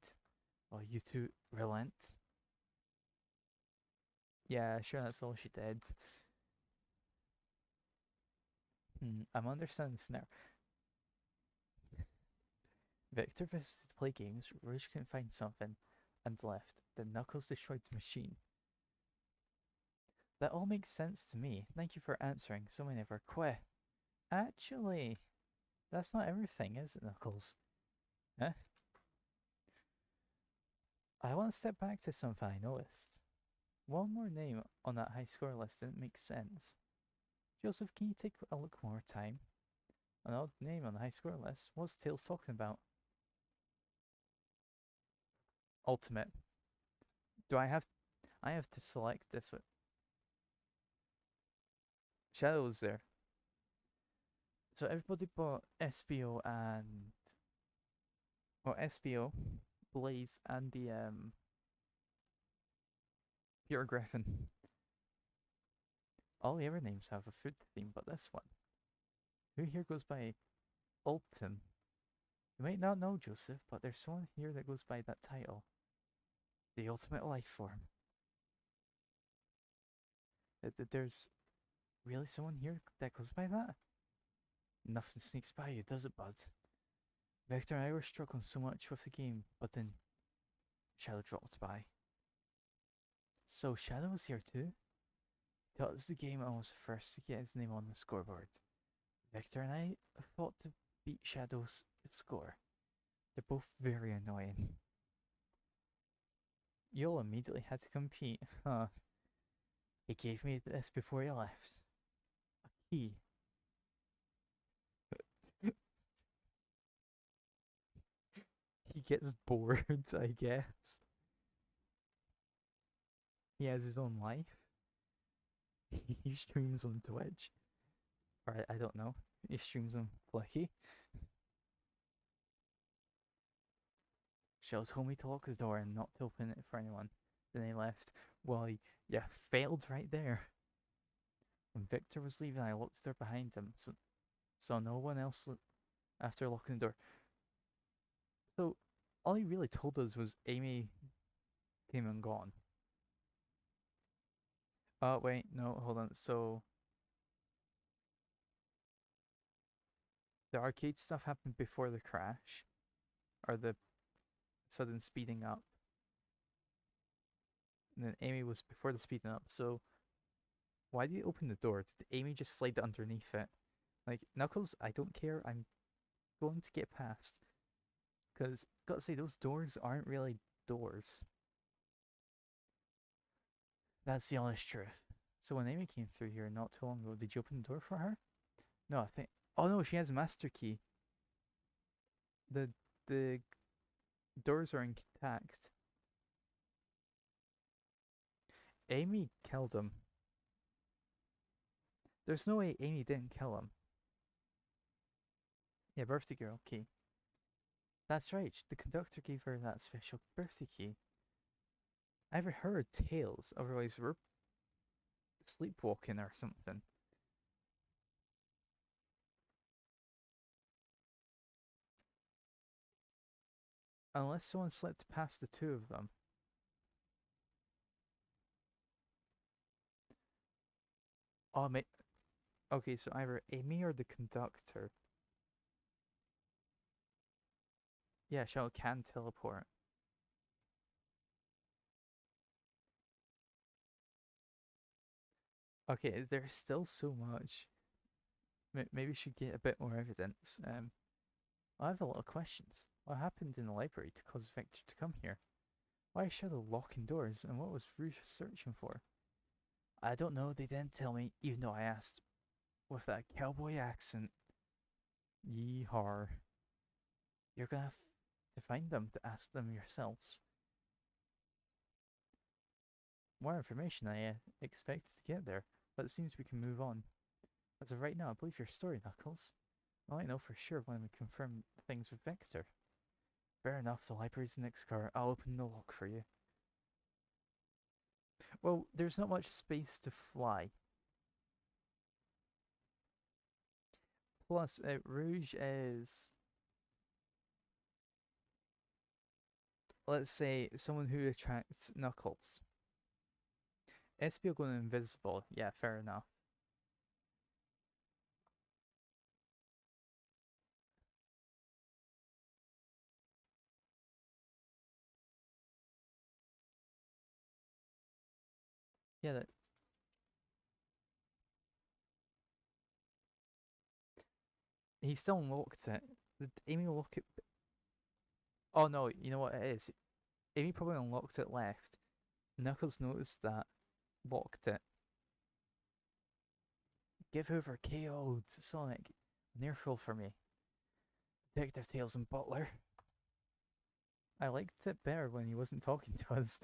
Well, you two relent? Yeah, sure, that's all she did. I'm understanding the scenario. Victor visited to play games, Rouge couldn't find something, and left. Then Knuckles destroyed the machine. That all makes sense to me. Thank you for answering so many of our questions. Actually, that's not everything, is it, Knuckles? Huh? I want to step back to something I noticed. One more name on that high score list didn't make sense. Joseph, can you take a look more time? An odd name on the high score list. What's Tails talking about? Ultimate. Do I have... I have to select this one. Shadow's there. So everybody bought SBO and... Well, SBO, Blaze, and the Pure Griffin. All the other names have a food theme, but this one. Who here goes by Ultim? You might not know, Joseph, but there's someone here that goes by that title. The ultimate life form. There's really someone here that goes by that? Nothing sneaks by you, does it, bud? Vector and I were struggling so much with the game, but then Shadow dropped by. So Shadow was here too? He taught us the game and was the first to get his name on the scoreboard. Vector and I fought to beat Shadow's score. They're both very annoying. You all immediately had to compete, huh? He gave me this before he left. A key. He gets bored, I guess. He has his own life. He streams on Twitch. Or I don't know. He streams on Flicky. Shell told me to lock the door and not to open it for anyone. Then he left. Well, you failed right there. When Victor was leaving, I locked the door behind him, so no one else after locking the door. So all he really told us was Amy came and gone. Oh, wait, no, hold on. So the arcade stuff happened before the crash, or the sudden speeding up. And then Amy was before the speeding up, so why did he open the door? Did Amy just slide underneath it? Like, Knuckles, I don't care, I'm going to get past. Because, gotta say, those doors aren't really doors. That's the honest truth. So when Amy came through here not too long ago, did you open the door for her? No, I think... Oh no, she has a master key. The doors are intact. Amy killed him. There's no way Amy didn't kill him. Yeah, birthday girl key. That's right, the conductor gave her that special birthday key. I ever heard tales, otherwise we're sleepwalking or something. Unless someone slipped past the two of them. Oh, okay, so either Amy or the conductor. Yeah, Shell can teleport. Okay, there's still so much. Maybe we should get a bit more evidence. I have a lot of questions. What happened in the library to cause Victor to come here? Why is Shadow locking doors, and what was Rouge searching for? I don't know, they didn't tell me, even though I asked. With that cowboy accent. Yeehaw. You're gonna have to find them to ask them yourselves. More information I expect to get there, but it seems we can move on. As of right now, I believe your story, Knuckles. Well, I know for sure when we confirm things with Victor. Fair enough, the library's the next car. I'll open the lock for you. Well, there's not much space to fly. Plus, Rouge is... Let's say someone who attracts Knuckles. SBO going invisible. Yeah, fair enough. Yeah, He still unlocked it. Did Amy look at? Oh no, you know what it is. Amy probably unlocked it left. Knuckles noticed that, locked it. Give over KO'd Sonic. Nearful for me. Detective Tails and Butler. I liked it better when he wasn't talking to us.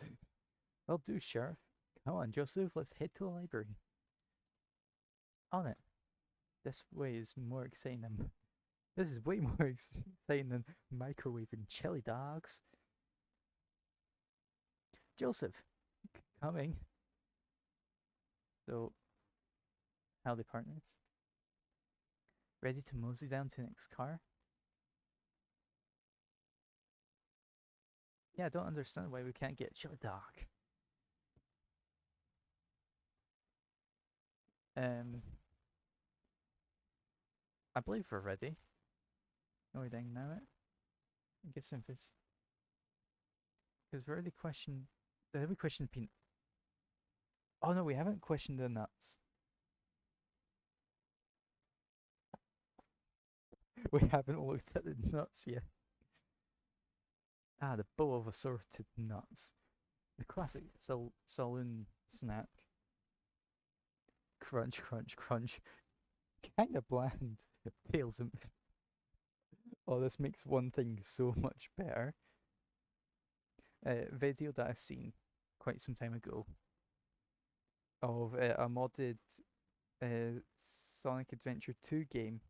Well, do, Sheriff. Come on, Joseph, let's head to the library. On it. This way is more exciting than. This is way more exciting than microwaving chili dogs. Joseph, coming. So, how they partners? Ready to mosey down to the next car? Yeah, I don't understand why we can't get chili dog. I believe we're ready. No, we didn't know it. I guess if it's because we already questioned. Did we question peanut? Oh no, we haven't questioned the nuts. We haven't looked at the nuts yet. Ah, the bow of assorted nuts. The classic saloon snack. Crunch, crunch, crunch. Kinda bland. Tails and. Oh, this makes one thing so much better. Video that I've seen quite some time ago of a modded Sonic Adventure 2 game.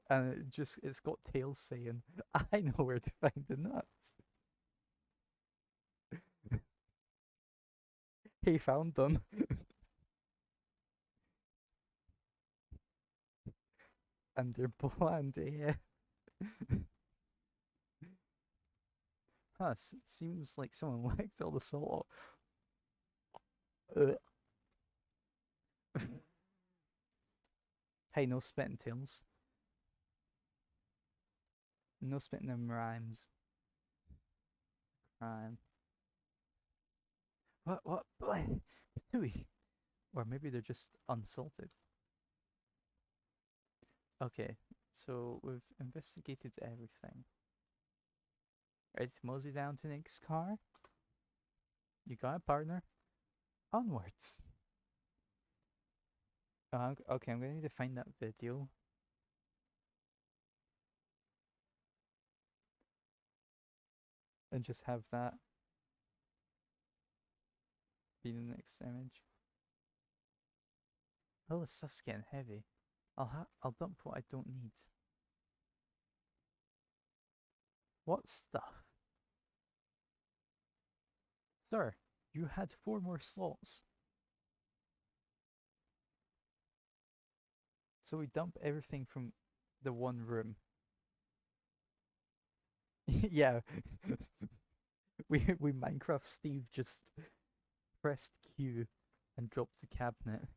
And it's got Tails saying, I know where to find the nuts. He found them. And they're bland, yeah. Huh, seems like someone licked all the salt off. Hey, no spitting, Tails. No spitting them rhymes. Rhyme. What? Patooey. Or maybe they're just unsalted. Okay, so we've investigated everything. Ready to mosey down to the next car? You got it, partner? Onwards. Okay, I'm gonna need to find that video. And just have that be the next image. Oh, the stuff's getting heavy. I'll dump what I don't need. What stuff? Sir, you had 4 more slots. So we dump everything from the one room. Yeah. we Minecraft Steve just pressed Q and dropped the cabinet.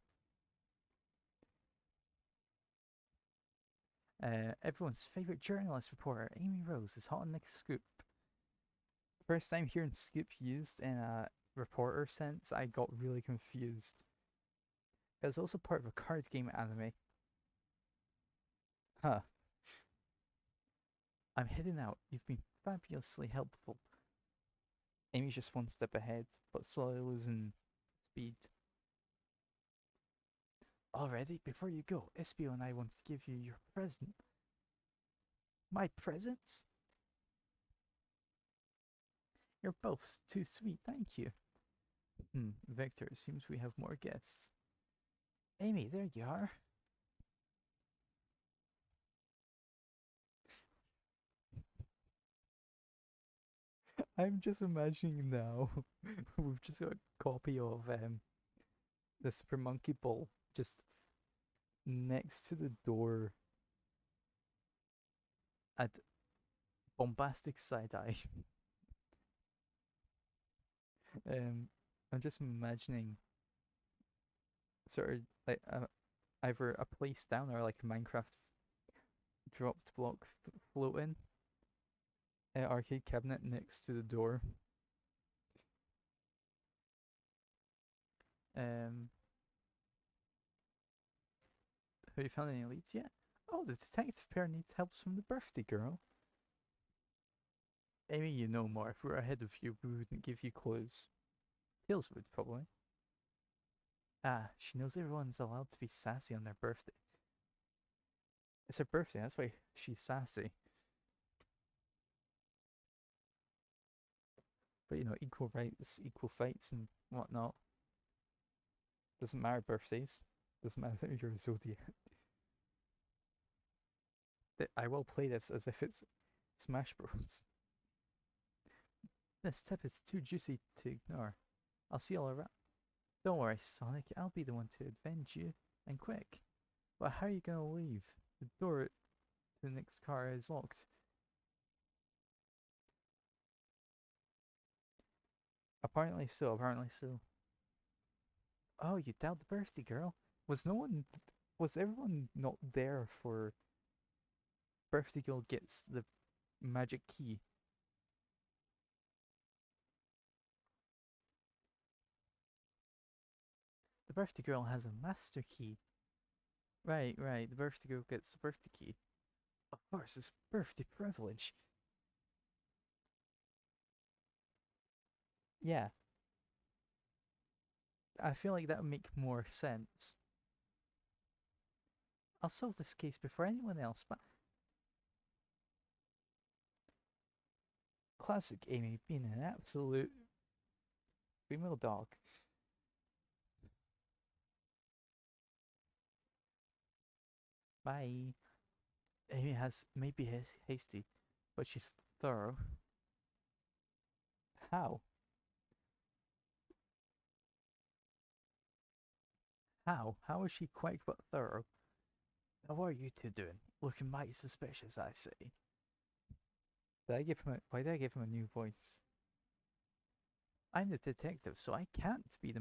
Everyone's favorite journalist reporter, Amy Rose, is hot on the scoop. First time hearing scoop used in a reporter sense, I got really confused. It was also part of a card game anime. Huh. I'm heading out. You've been fabulously helpful. Amy's just one step ahead, but slowly losing speed. Already? Before you go, Espio and I want to give you your present. My presents? You're both too sweet, thank you. Victor, it seems we have more guests. Amy, there you are. I'm just imagining now, we've just got a copy of the Super Monkey Ball just next to the door at bombastic side eye. I'm just imagining sort of like either a place down or like a Minecraft dropped block floating arcade cabinet next to the door. Um, Have you found any leads yet? Oh, the detective pair needs help from the birthday girl. Amy, you know more. If we were ahead of you, we wouldn't give you clues. Tails would, probably. Ah, she knows everyone's allowed to be sassy on their birthday. It's her birthday, that's why she's sassy. But you know, equal rights, equal fights, and whatnot. Doesn't matter birthdays. Doesn't matter that you're a zodiac. I will play this as if it's Smash Bros. This tip is too juicy to ignore. I'll see you all around. Don't worry, Sonic. I'll be the one to avenge you, and quick. But how are you gonna leave? The door to the next car is locked. Apparently so. Apparently so. Oh, you doubt the birthday girl? Was no one? Was everyone not there for birthday girl gets the magic key? The birthday girl has a master key. Right, right. The birthday girl gets the birthday key. Of course, it's birthday privilege. Yeah, I feel like that would make more sense. I'll solve this case before anyone else, but classic Amy being an absolute female dog. Bye. Amy has maybe hasty, but she's thorough. How? How? How is she quick but thorough? Now what are you two doing? Looking mighty suspicious, I say. Why did I give him a new voice? I'm the detective, so I can't be the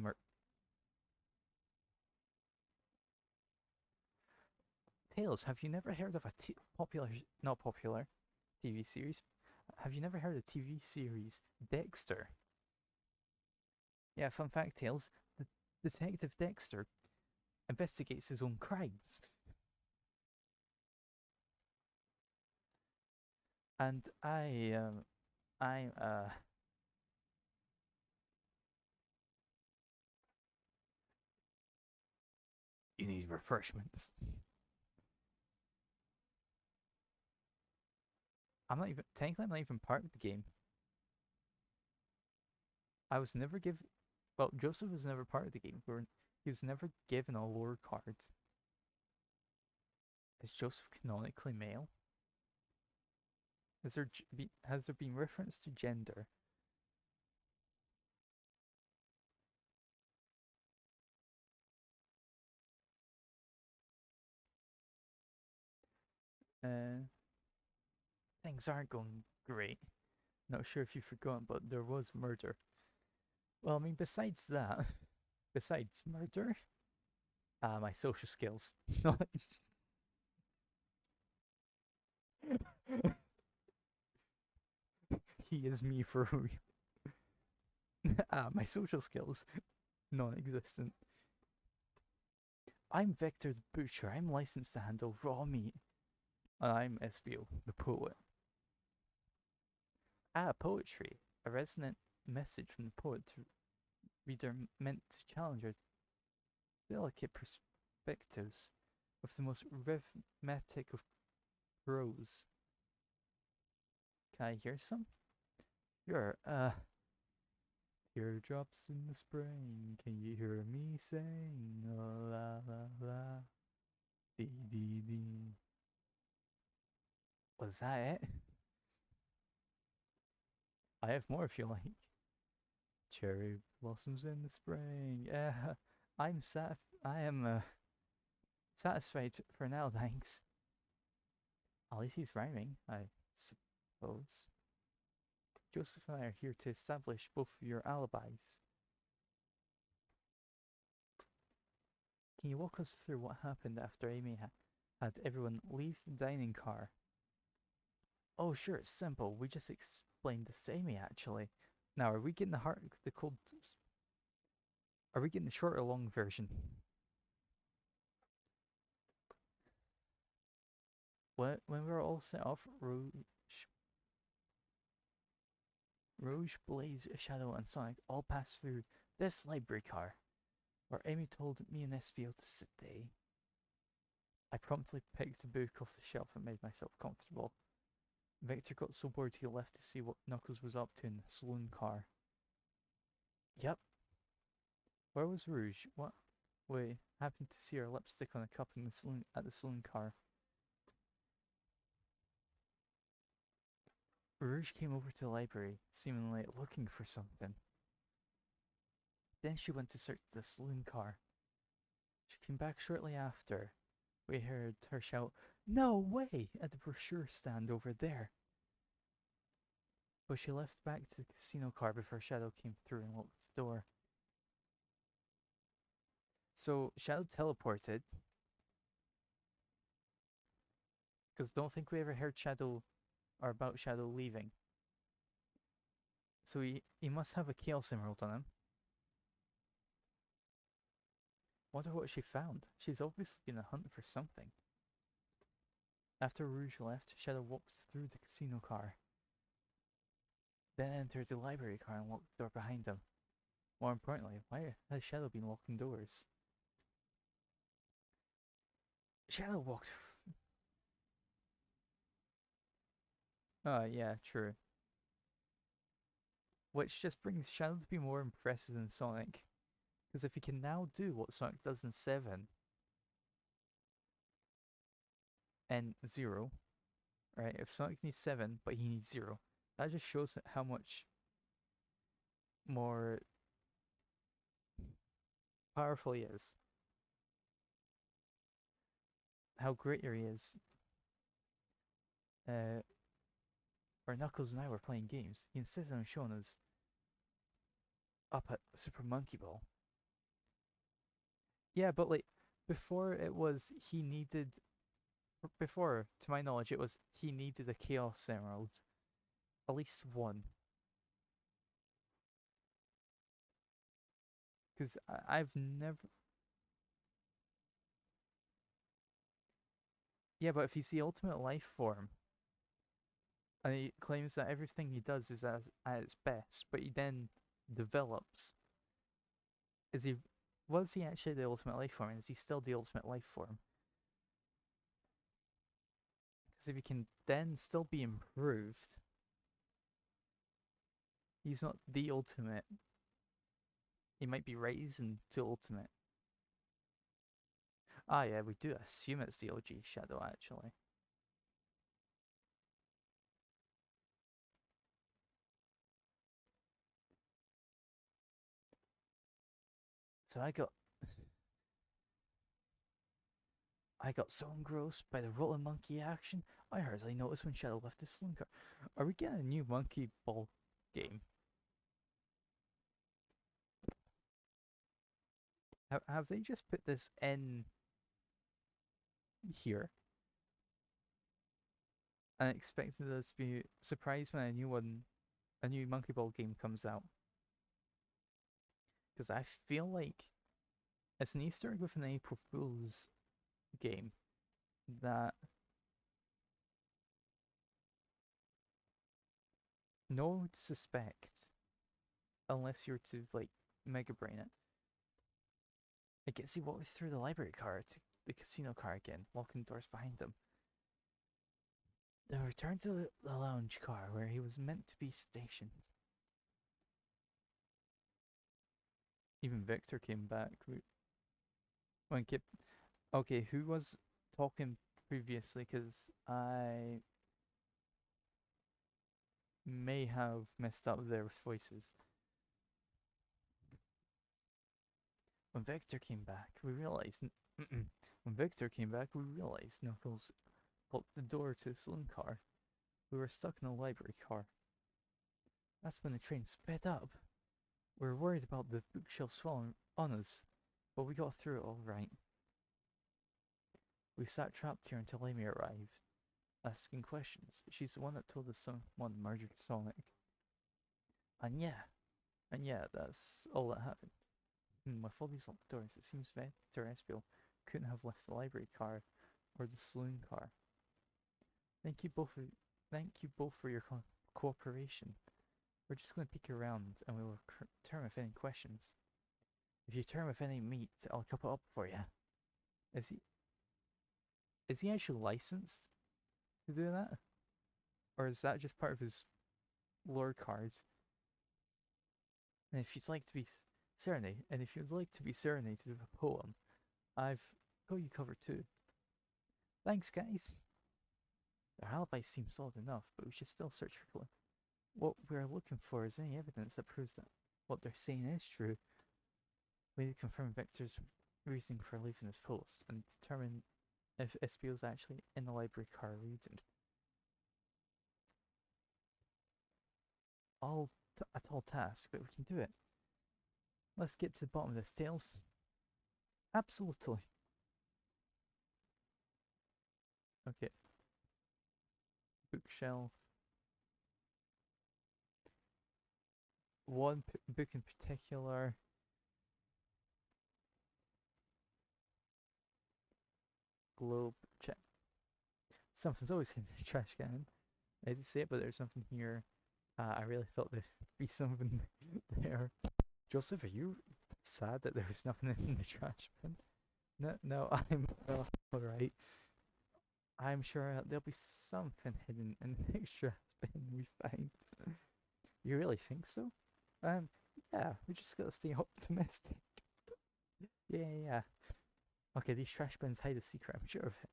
Tails, have you never heard of a not popular TV series? Have you never heard of TV series Dexter? Yeah, fun fact, Tails, the detective Dexter investigates his own crimes. And I you need refreshments. Technically I'm not even part of the game. I was never given, well, Joseph was never part of the game. He was never given a lore card. Is Joseph canonically male? Has there been reference to gender? Uh, Things aren't going great. Not sure if you've forgotten, but there was murder. Well, I mean, besides that, besides murder, my social skills. He is me for real. My social skills, non-existent. I'm Victor the Butcher. I'm licensed to handle raw meat. And I'm SBO, the poet. Poetry. A resonant message from the poet to reader meant to challenge our delicate perspectives with the most rhythmic of prose. Can I hear some? Sure. Teardrops in the spring. Can you hear me sing? Oh, la la la. Dee dee dee. Was that it? I have more if you like. Cherry blossoms in the spring. I am satisfied for now, thanks. At least he's rhyming, I suppose. Joseph and I are here to establish both of your alibis. Can you walk us through what happened after Amy had everyone leave the dining car? Oh, sure, it's simple. We just explained this to Amy, actually. Now, are we getting the cold? Are we getting the short or long version? when we were all set off, Rouge, Blaze, Shadow, and Sonic all passed through this library car, where Amy told me and SVO to sit day. I promptly picked a book off the shelf and made myself comfortable. Victor got so bored he left to see what Knuckles was up to in the saloon car. Yep. Where was Rouge? What? Wait, happened to see her lipstick on a cup in the saloon at the saloon car. Rouge came over to the library, seemingly looking for something. Then she went to search the saloon car. She came back shortly after. We heard her shout, "No way!" at the brochure stand over there. But she left back to the casino car before Shadow came through and locked the door. So Shadow teleported. Because don't think we ever heard Shadow or about Shadow leaving. So he must have a Chaos Emerald on him. Wonder what she found. She's obviously been a hunt for something. After Rouge left, Shadow walked through the casino car. Then entered the library car and locked the door behind him. More importantly, why has Shadow been locking doors? Shadow walked. Oh, yeah, true. Which just brings Shadow to be more impressive than Sonic. Because if he can now do what Sonic does in 7 and 0, right? If Sonic needs 7, but he needs 0, that just shows how much more powerful he is. How greater he is. Where Knuckles and I were playing games, he insisted on showing us up at Super Monkey Ball. Yeah, but like, before it was he needed... Before, to my knowledge, it was he needed a Chaos Emerald. At least one. Because I've never... Yeah, but if he's the ultimate life form, and he claims that everything he does is at its best, but he then develops. Was he actually the ultimate life form, and is he still the ultimate life form? Because if he can then still be improved, he's not the ultimate. He might be raised to ultimate. Ah, yeah, we do assume it's the OG Shadow, actually. So I got so engrossed by the rolling monkey action, I hardly noticed when Shadow left his saloon car. Are we getting a new monkey ball game? Have they just put this in here and expected us to be surprised when a new monkey ball game comes out? Because I feel like it's an Easter egg with an April Fool's game that no one would suspect unless you're to like Mega Brain it. I guess he walked through the library car to the casino car again, locking doors behind him. Then returned to the lounge car where he was meant to be stationed. Even Victor came back. When Kip... Okay, who was talking previously? Because I may have messed up their voices. When Victor came back, we realized... When Victor came back, we realized Knuckles locked the door to the saloon car. We were stuck in a library car. That's when the train sped up. We were worried about the bookshelves falling on us, but we got through it all right. We sat trapped here until Amy arrived, asking questions. She's the one that told us someone murdered Sonic. And yeah, that's all that happened. With all these locked doors, it seems Victor Espio couldn't have left the library car or the saloon car. Thank you both for your cooperation. We're just going to peek around and we will return with any questions. If you return with any meat, I'll chop it up for you. Is he actually licensed to do that? Or is that just part of his lore cards? And if you'd like to be serenaded with a poem, I've got you covered too. Thanks, guys. Their alibi seems solid enough, but we should still search for clues. What we're looking for is any evidence that proves that what they're saying is true. We need to confirm Victor's reasoning for leaving his post and determine if SPO's actually in the library car reading. A tall task, but we can do it. Let's get to the bottom of this, Tails. Absolutely. Okay. Bookshelf. One book in particular. Globe. Check. Something's always in the trash can. I didn't see it, but there's something here. I really thought there'd be something there. Joseph, are you sad that there was nothing in the trash bin? No, I'm alright. I'm sure there'll be something hidden in the next trash bin we find. You really think so? Yeah, we just gotta stay optimistic. Yeah. Okay, these trash bins hide a secret, I'm sure of it.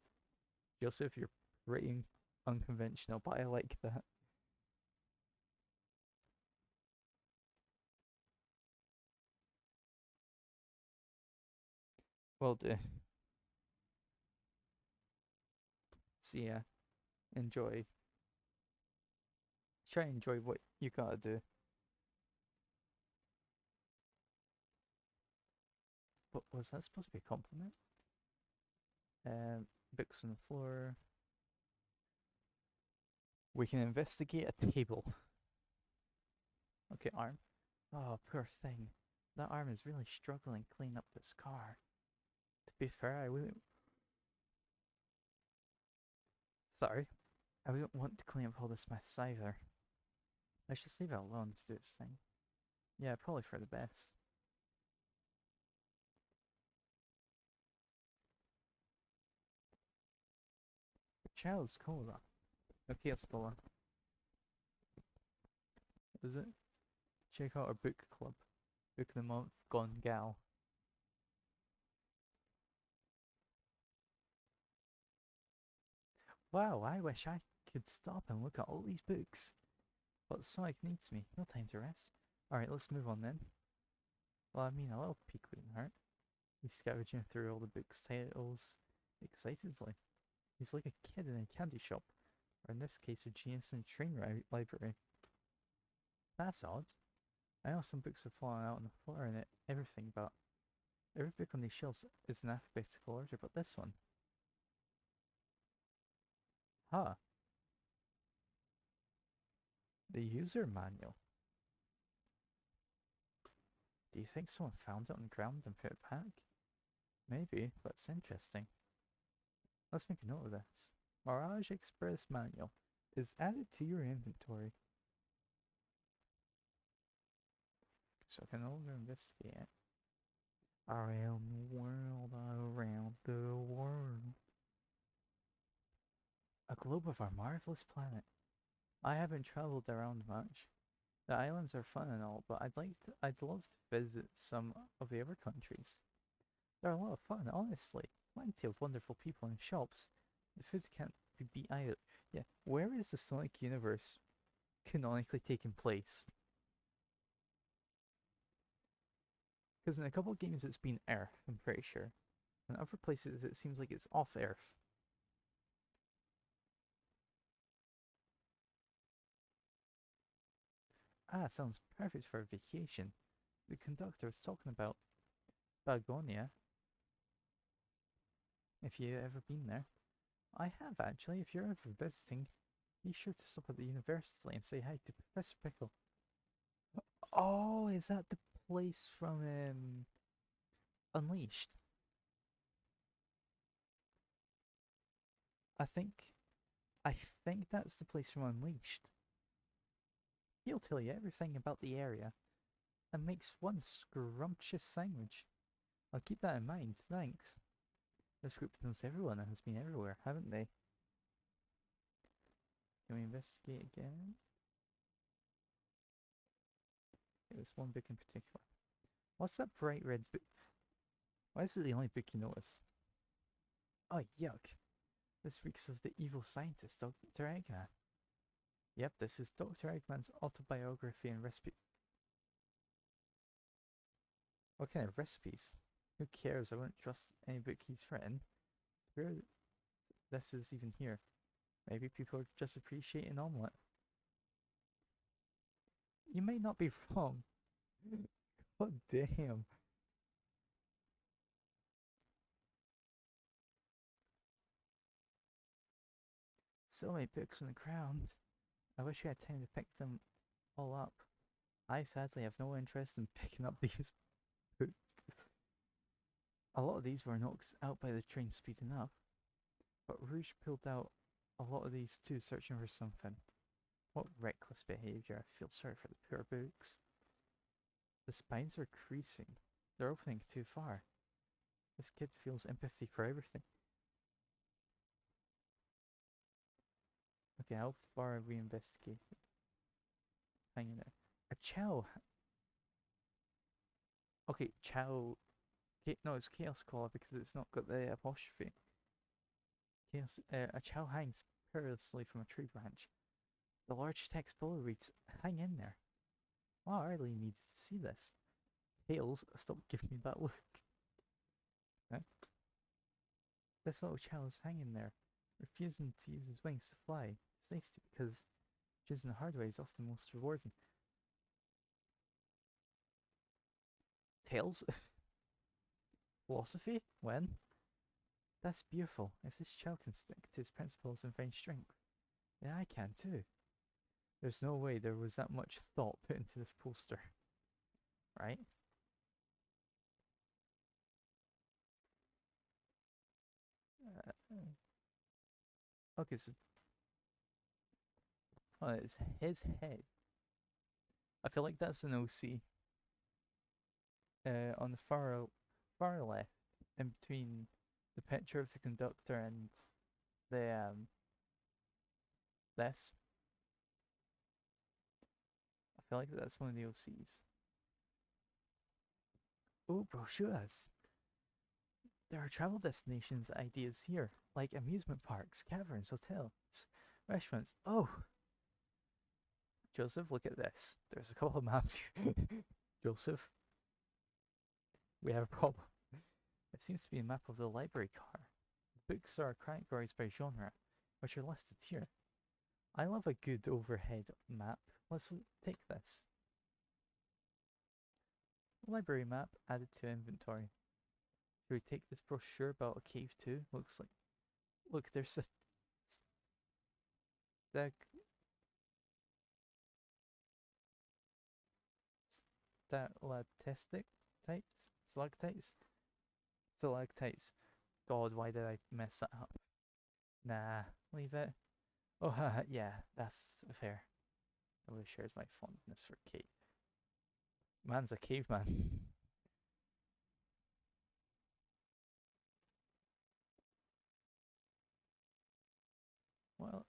Joseph, you're pretty unconventional, but I like that. Will do. See ya. Enjoy. Try and enjoy what you gotta do. But was that supposed to be a compliment? Books on the floor. We can investigate a table. Okay, arm. Oh, poor thing. That arm is really struggling to clean up this car. To be fair, I wouldn't... Sorry. I wouldn't want to clean up all this mess either. Let's just leave it alone to do its thing. Yeah, probably for the best. Child's Cola. Okay, Spola. Is it? Check out our book club. Book of the month, Gone Gal. Wow, I wish I could stop and look at all these books. But Sonic needs me. No time to rest. Alright, let's move on then. Well, I mean, a little peek wouldn't hurt. He's scavenging through all the books' titles excitedly. He's like a kid in a candy shop, or in this case, a genius in a train library. That's odd. I know some books have fallen out on the floor and everything, but every book on these shelves is in alphabetical order, but this one. Huh. The user manual. Do you think someone found it on the ground and put it back? Maybe, but it's interesting. Let's make a note of this. Mirage Express manual is added to your inventory. So I can no longer investigate. Around the world, around the world. A globe of our marvelous planet. I haven't traveled around much. The islands are fun and all, but I'd love to visit some of the other countries. They're a lot of fun, honestly. Plenty of wonderful people and shops. The food can't be beat either. Yeah, where is the Sonic universe canonically taking place? Because in a couple of games it's been Earth, I'm pretty sure. In other places it seems like it's off Earth. Ah, sounds perfect for a vacation. The conductor was talking about Spagonia. If you've ever been there. I have actually. If you're ever visiting, be sure to stop at the university and say hi to Professor Pickle. Oh, is that the place from Unleashed? I think I think that's the place from Unleashed. He'll tell you everything about the area and makes one scrumptious sandwich. I'll keep that in mind, thanks. This group knows everyone and has been everywhere, haven't they? Can we investigate again? Okay, there's one book in particular. What's that bright red book? Why is it the only book you notice? Oh, yuck. This reeks of the evil scientist, Dr. Eggman. Yep, this is Dr. Eggman's autobiography and recipe. What kind of recipes? Who cares? I won't trust any book he's written. Where this is even here. Maybe people are just appreciating an omelette. You may not be wrong. God damn. So many books on the ground. I wish I had time to pick them all up. I sadly have no interest in picking up these books. A lot of these were knocked out by the train speeding up, but Rouge pulled out a lot of these too, searching for something. What reckless behaviour. I feel sorry for the poor books. The spines are creasing. They're opening too far. This kid feels empathy for everything. Okay, how far have we investigated? Hang in there. A chow. Okay, chow. No, it's Chaos Caller because it's not got the apostrophe. Chaos. A chow hangs perilously from a tree branch. The large text below reads, "Hang in there." Wow, I really needed to see this. Tails, stop giving me that look. Okay. This little chow is hanging there, refusing to use his wings to fly to safety because choosing the hard way is often most rewarding. Tails? Philosophy? When? That's beautiful. If this chow can stick to his principles and find strength, then I can too. There's no way there was that much thought put into this poster. Right? Okay, so it's his head. I feel like that's an OC. On the far left, in between the picture of the conductor and the this. I feel like that's one of the OCs. Oh, brochures. There are travel destinations ideas here, like amusement parks, caverns, hotels, restaurants. Oh, Joseph, look at this. There's a couple of maps here. Joseph, we have a problem. It seems to be a map of the library car. The books are categorized by genre, which are listed here. I love a good overhead map. Let's take this. Library map added to inventory. Should we take this brochure about a cave too? Looks like... Look, there's a... Stalactites? Stalactites? Stalactites. God, why did I mess that up? Nah, leave it. Oh, yeah, that's fair. Nobody shares my fondness for cave. Man's a caveman.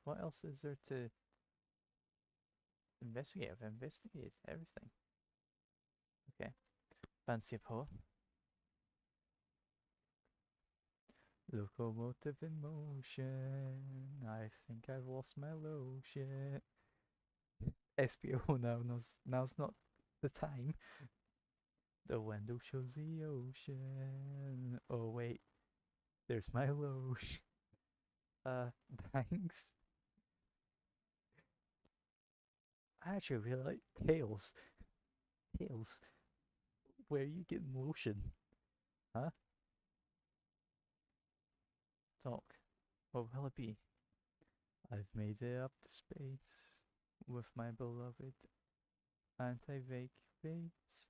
What else is there to investigate? I've investigated everything. Okay. Fancy a poem. Locomotive in motion. I think I've lost my lotion. SPO now's not the time. The window shows the ocean. Oh wait, there's my lotion. Thanks. I actually really like Tails. Tails, where are you getting lotion? Huh? Talk. What will it be? I've made it up to space with my beloved anti-vacates,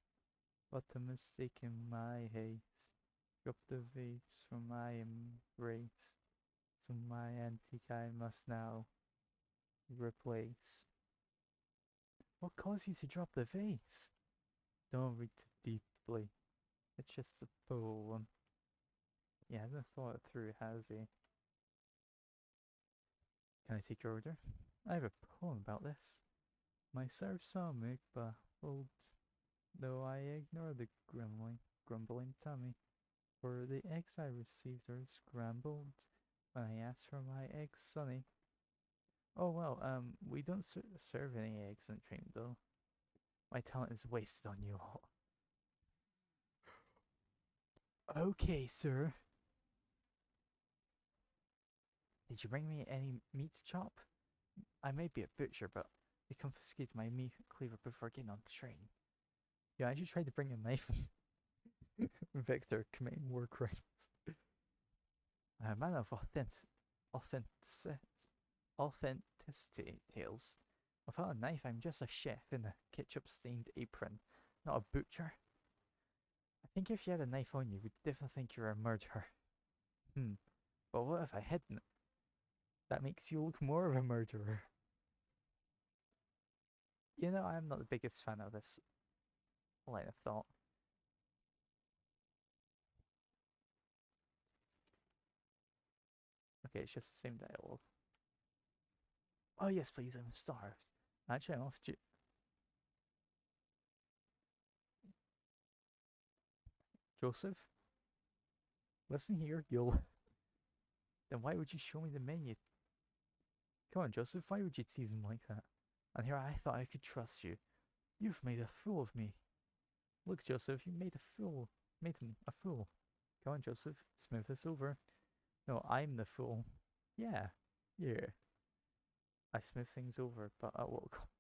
but a mistake in my haste. Drop the vase from my embrace, so my antique I must now Replace. What caused you to drop the vase? Don't read too deeply. It's just a poem. He hasn't thought it through, has he? Can I take your order? I have a poem about this. My serve stomach baffled, though I ignore the grumbling tummy. For the eggs I received are scrambled when I asked for my eggs sunny. Oh well, we don't serve any eggs on train though. My talent is wasted on you all. Okay, sir. Did you bring me any meat to chop? I may be a butcher, but they confiscated my meat cleaver before getting on the train. Yeah, I should try to bring a knife. Victor committing war crimes. A man of authenticity tales. Without a knife, I'm just a chef in a ketchup-stained apron, not a butcher. I think if you had a knife on you, we'd definitely think you're a murderer. But what if I hadn't? That makes you look more of a murderer. You know, I'm not the biggest fan of this line of thought. Okay, it's just the same dialogue. Oh yes, please, I'm starved. Actually, I'm off Joseph? Listen here, you'll... Then why would you show me the menu? Come on, Joseph, why would you tease him like that? And here I thought I could trust you. You've made a fool of me. Look, Joseph, you made him a fool. Come on, Joseph, smooth this over. No, I'm the fool. Yeah. I smooth things over, but at what cost?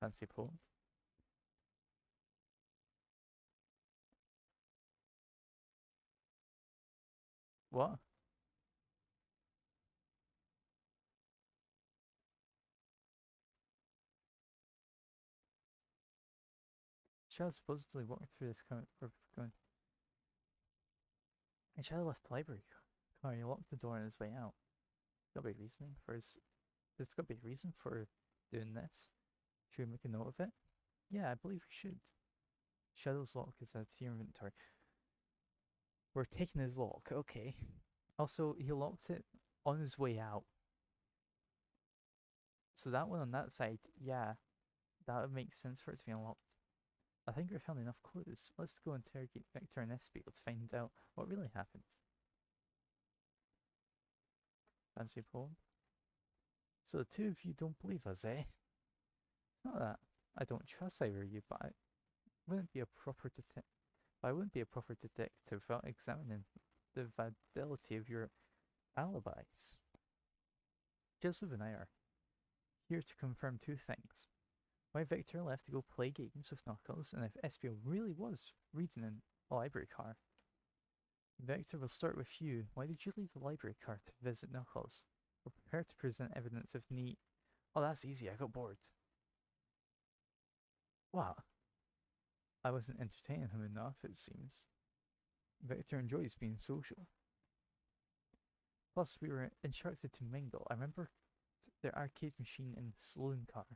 Fancy poem. What? Shadow supposedly walked through this comic book going. And Shadow left the library car. He locked the door on his way out. There's gotta be a reason for doing this. Should we make a note of it? Yeah, I believe we should. Shadow's lock is at your inventory. We're taking his lock, okay. Also, he locked it on his way out. So that one on that side, yeah, that would make sense for it to be unlocked. I think we found enough clues. Let's go interrogate Victor and Espio to find out what really happened. Fancy poem? So the two of you don't believe us, eh? It's not that I don't trust either of you, but I wouldn't be a proper detective without examining the validity of your alibis. Joseph and I are here to confirm two things. Why Victor left to go play games with Knuckles, and if Espio really was reading in a library car. Victor, we'll start with you. Why did you leave the library car to visit Knuckles? We're prepared to present evidence if need. Oh, that's easy, I got bored. What? I wasn't entertaining him enough, it seems. Victor enjoys being social. Plus, we were instructed to mingle. I remember the arcade machine in the saloon car.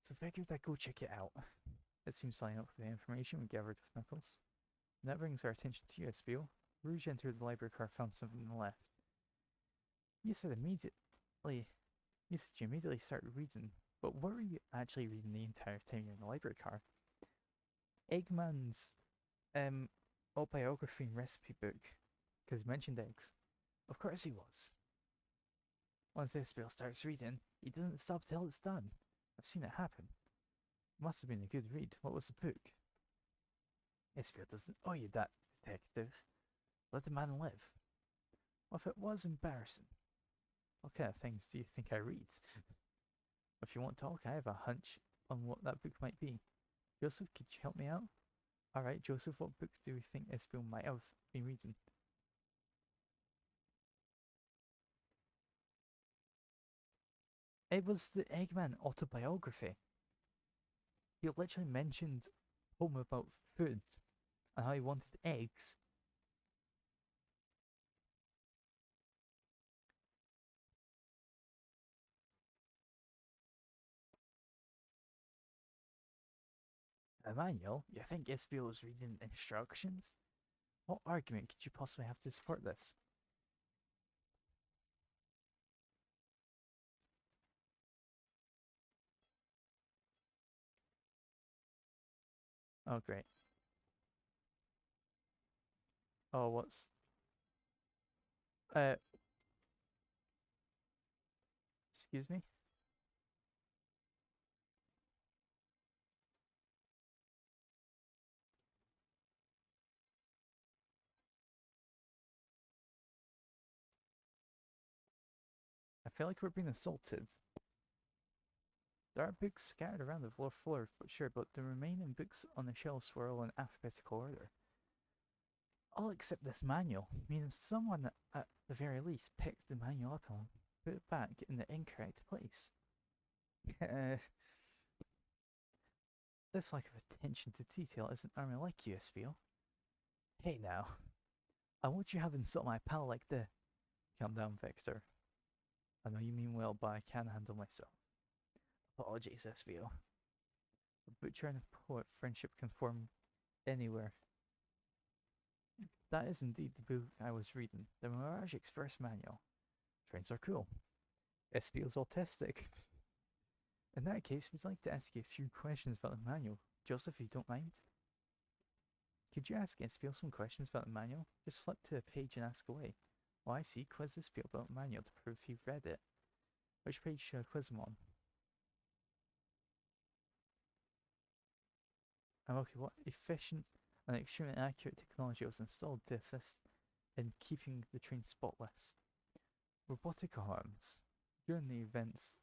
So figured I'd go check it out. It seems to line up with the information we gathered with Knuckles. And that brings our attention to you, Espio. Rouge entered the library car, found something on the left. You said you immediately started reading, but what were you actually reading the entire time you're in the library car? Eggman's autobiography and recipe book, because he mentioned eggs. Of course he was. Once Espio starts reading, he doesn't stop till it's done. I've seen it happen. It must have been a good read. What was the book? Espio doesn't owe you that, detective. Let the man live. Well, if it was embarrassing, what kind of things do you think I read? If you want to talk, I have a hunch on what that book might be. Joseph, could you help me out? Alright, Joseph, what book do you think Espio might have been reading? It was the Eggman autobiography. He literally mentioned a poem about food and how he wanted eggs. A manual? You think Espiel was reading instructions? What argument could you possibly have to support this? Oh, great. Oh, what's... Uh, excuse me? I feel like we're being assaulted. There are books scattered around the floor, but sure, but the remaining books on the shelves were all in alphabetical order. All except this manual, meaning someone at the very least picked the manual up and put it back in the incorrect place. This lack of attention to detail isn't normally like you, Espiel. Hey now, I want you to have insult my pal like this. Calm down, Victor. I know you mean well, but I can't handle myself. Apologies, Espiel. A butcher and a poet friendship can form anywhere. That is indeed the book I was reading, the Mirage Express Manual. Trains are cool. Espiel's autistic. In that case, we'd like to ask you a few questions about the manual. Joseph, if you don't mind. Could you ask Espiel some questions about the manual? Just flip to a page and ask away. Oh, I see. Quiz Espiel about the manual to prove you've read it. Which page should I quiz him on? I'm okay. What efficient and extremely accurate technology was installed to assist in keeping the train spotless? Robotic arms. During events,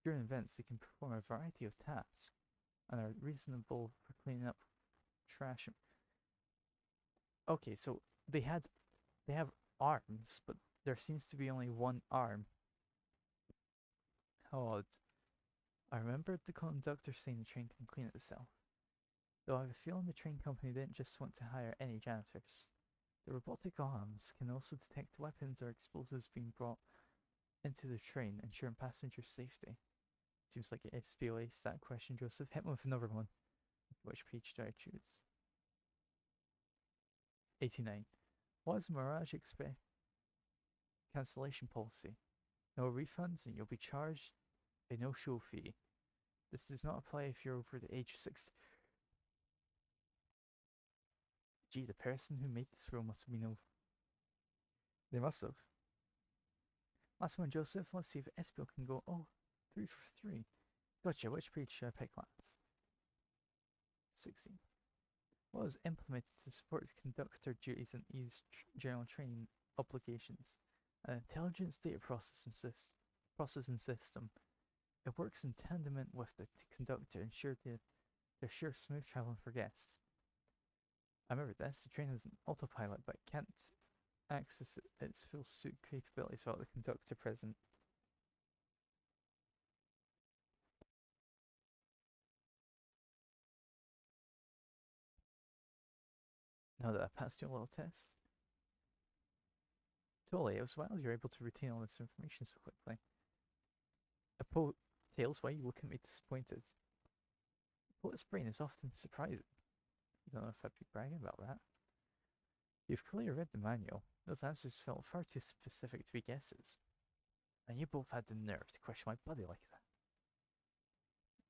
they can perform a variety of tasks and are reasonable for cleaning up trash. Okay, so they have arms, but there seems to be only one arm. How odd. I remember the conductor saying the train can clean itself. Though I have a feeling the train company didn't just want to hire any janitors. The robotic arms can also detect weapons or explosives being brought into the train, ensuring passenger safety. Seems like it is BOA that question, Joseph. Hit me with another one. Which page do I choose? 89. What is Mirage Express cancellation policy? No refunds and you'll be charged a no-show fee. This does not apply if you're over the age of 6. Gee, the person who made this rule must have been over. They must have. Last one, Joseph. Let's see if Espiel can go. Oh, 3 for 3. Gotcha. Which page should I pick last? 16. What was implemented to support conductor duties and ease general training obligations? An intelligence data processing system. It works in tandem with the conductor, ensure smooth travel for guests. I remember this. The train has an autopilot, but can't access its full suit capabilities without the conductor present. Now that I passed your little test. Totally, it was wild you're able to retain all this information so quickly. Tails, why are you looking at me disappointed? Poet's brain is often surprising. I don't know if I'd be bragging about that. You've clearly read the manual. Those answers felt far too specific to be guesses. And you both had the nerve to question my body like that.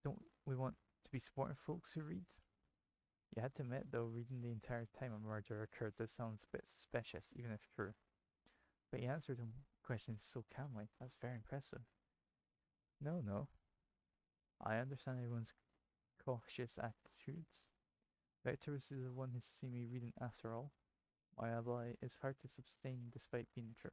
Don't we want to be supporting folks who read? You had to admit, though, reading the entire time a murder occurred does sound a bit suspicious, even if true. But you answered them questions so calmly. That's very impressive. No. I understand everyone's cautious attitudes. Vector was the one who's seen me reading after all. My ally is hard to sustain despite being the truth.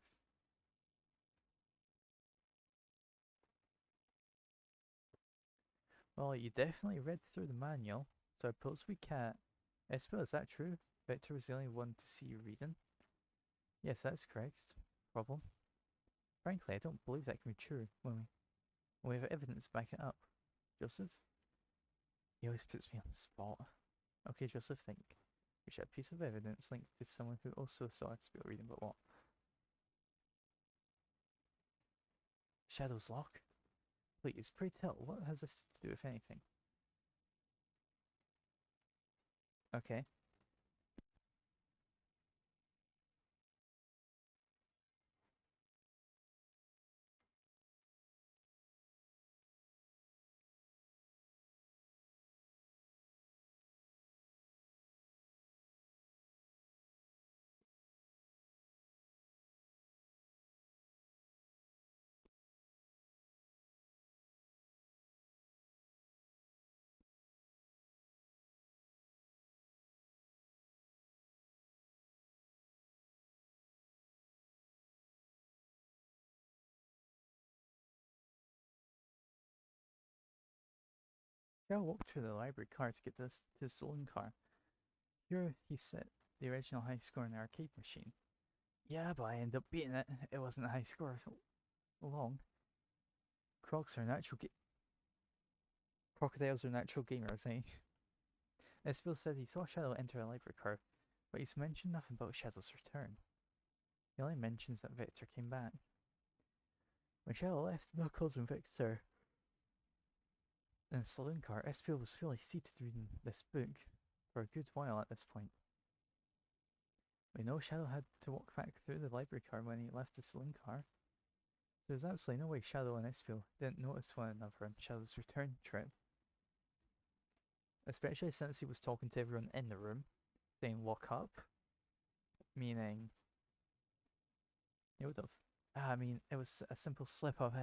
Well, you definitely read through the manual, so I suppose we can't. Espo, is that true? Vector was the only one to see you reading? Yes, that's correct. Problem. Frankly, I don't believe that can be true when we have evidence to back it up. Joseph? He always puts me on the spot. Okay, Joseph, think. We should have a piece of evidence linked to someone who also saw us be reading, but what? Shadow's lock? Please, pray tell, what has this to do with anything? Okay. Cheryl walked through the library car to get this to his saloon car. Here he set the original high score in the arcade machine. Yeah, but I ended up beating it. It wasn't a high score long. Crocs are natural Crocodiles are natural gamers, eh? Esville said he saw Shadow enter a library car, but he's mentioned nothing about Shadow's return. He only mentions that Victor came back. When Shadow left, Knuckles and Victor in the saloon car, Esville was fully seated reading this book for a good while at this point. We know Shadow had to walk back through the library car when he left the saloon car. There's absolutely no way Shadow and Esville didn't notice one another on Shadow's return trip. Especially since he was talking to everyone in the room, saying lock up, meaning he would have. I mean, it was a simple slip of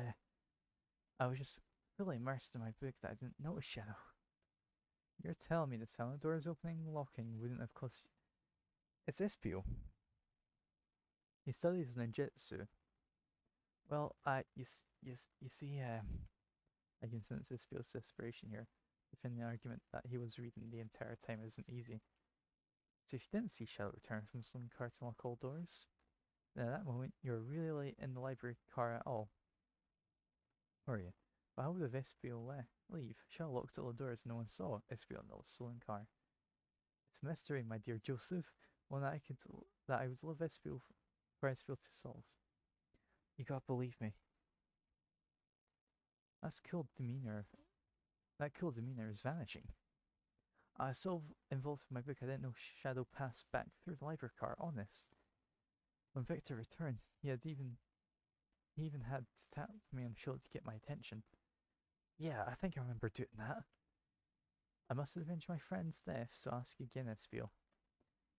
I was just fully immersed in my book that I didn't notice Shadow. You're telling me the sound doors opening and locking wouldn't have caused. It's Espio. He studies ninjutsu. Well, you see, I can sense Espio's desperation here, defending the argument that he was reading the entire time isn't easy. So if you didn't see Shadow return from some car to lock all doors, then at that moment you were really late in the library car at all. Were you? But how would have Espio leave? Shadow locked all the doors and no one saw Espio in the stolen car. It's a mystery, my dear Joseph, one that I would love Espio for Espio to solve. You gotta believe me. That cool demeanor is vanishing. I was so involved with my book I didn't know Shadow passed back through the library car, honest. When Victor returned, he even had to tap me on the shoulder to get my attention. Yeah, I think I remember doing that. I must have avenged my friend's death, so I'll ask you again, Espio.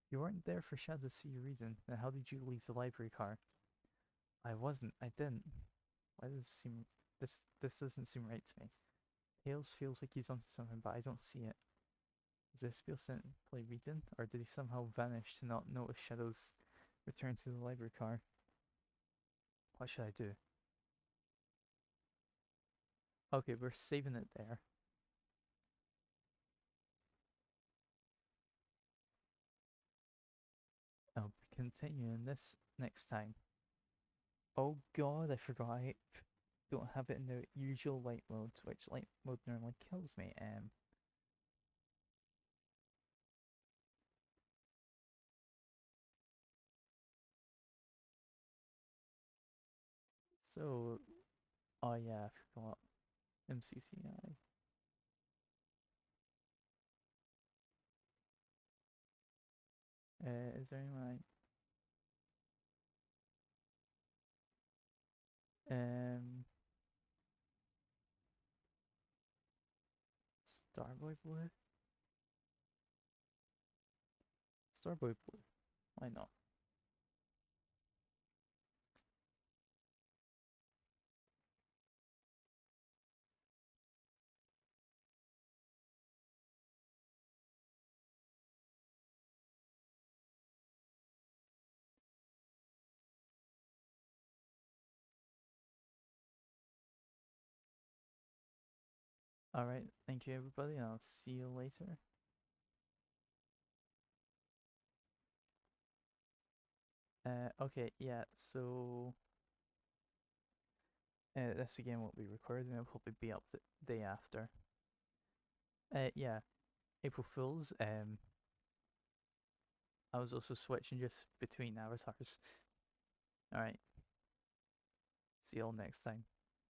You weren't there for Shadow to see you reading, then how did you leave the library car? I wasn't, I didn't. Why does it seem this doesn't seem right to me. Tails feels like he's onto something, but I don't see it. Was Espio simply reading, or did he somehow vanish to not notice Shadow's return to the library car? What should I do? Okay, we're saving it there. I'll be continuing this next time. Oh god, I forgot I don't have it in the usual light mode, which light mode normally kills me. So, oh yeah, I forgot. MCCI. Is there any Starboy Blue? Starboy Blue. Why not? Alright, thank you everybody, I'll see you later. Okay, yeah, so this again won't be recorded and it'll probably be up the day after. Yeah, April Fools, I was also switching just between avatars. Alright, see you all next time.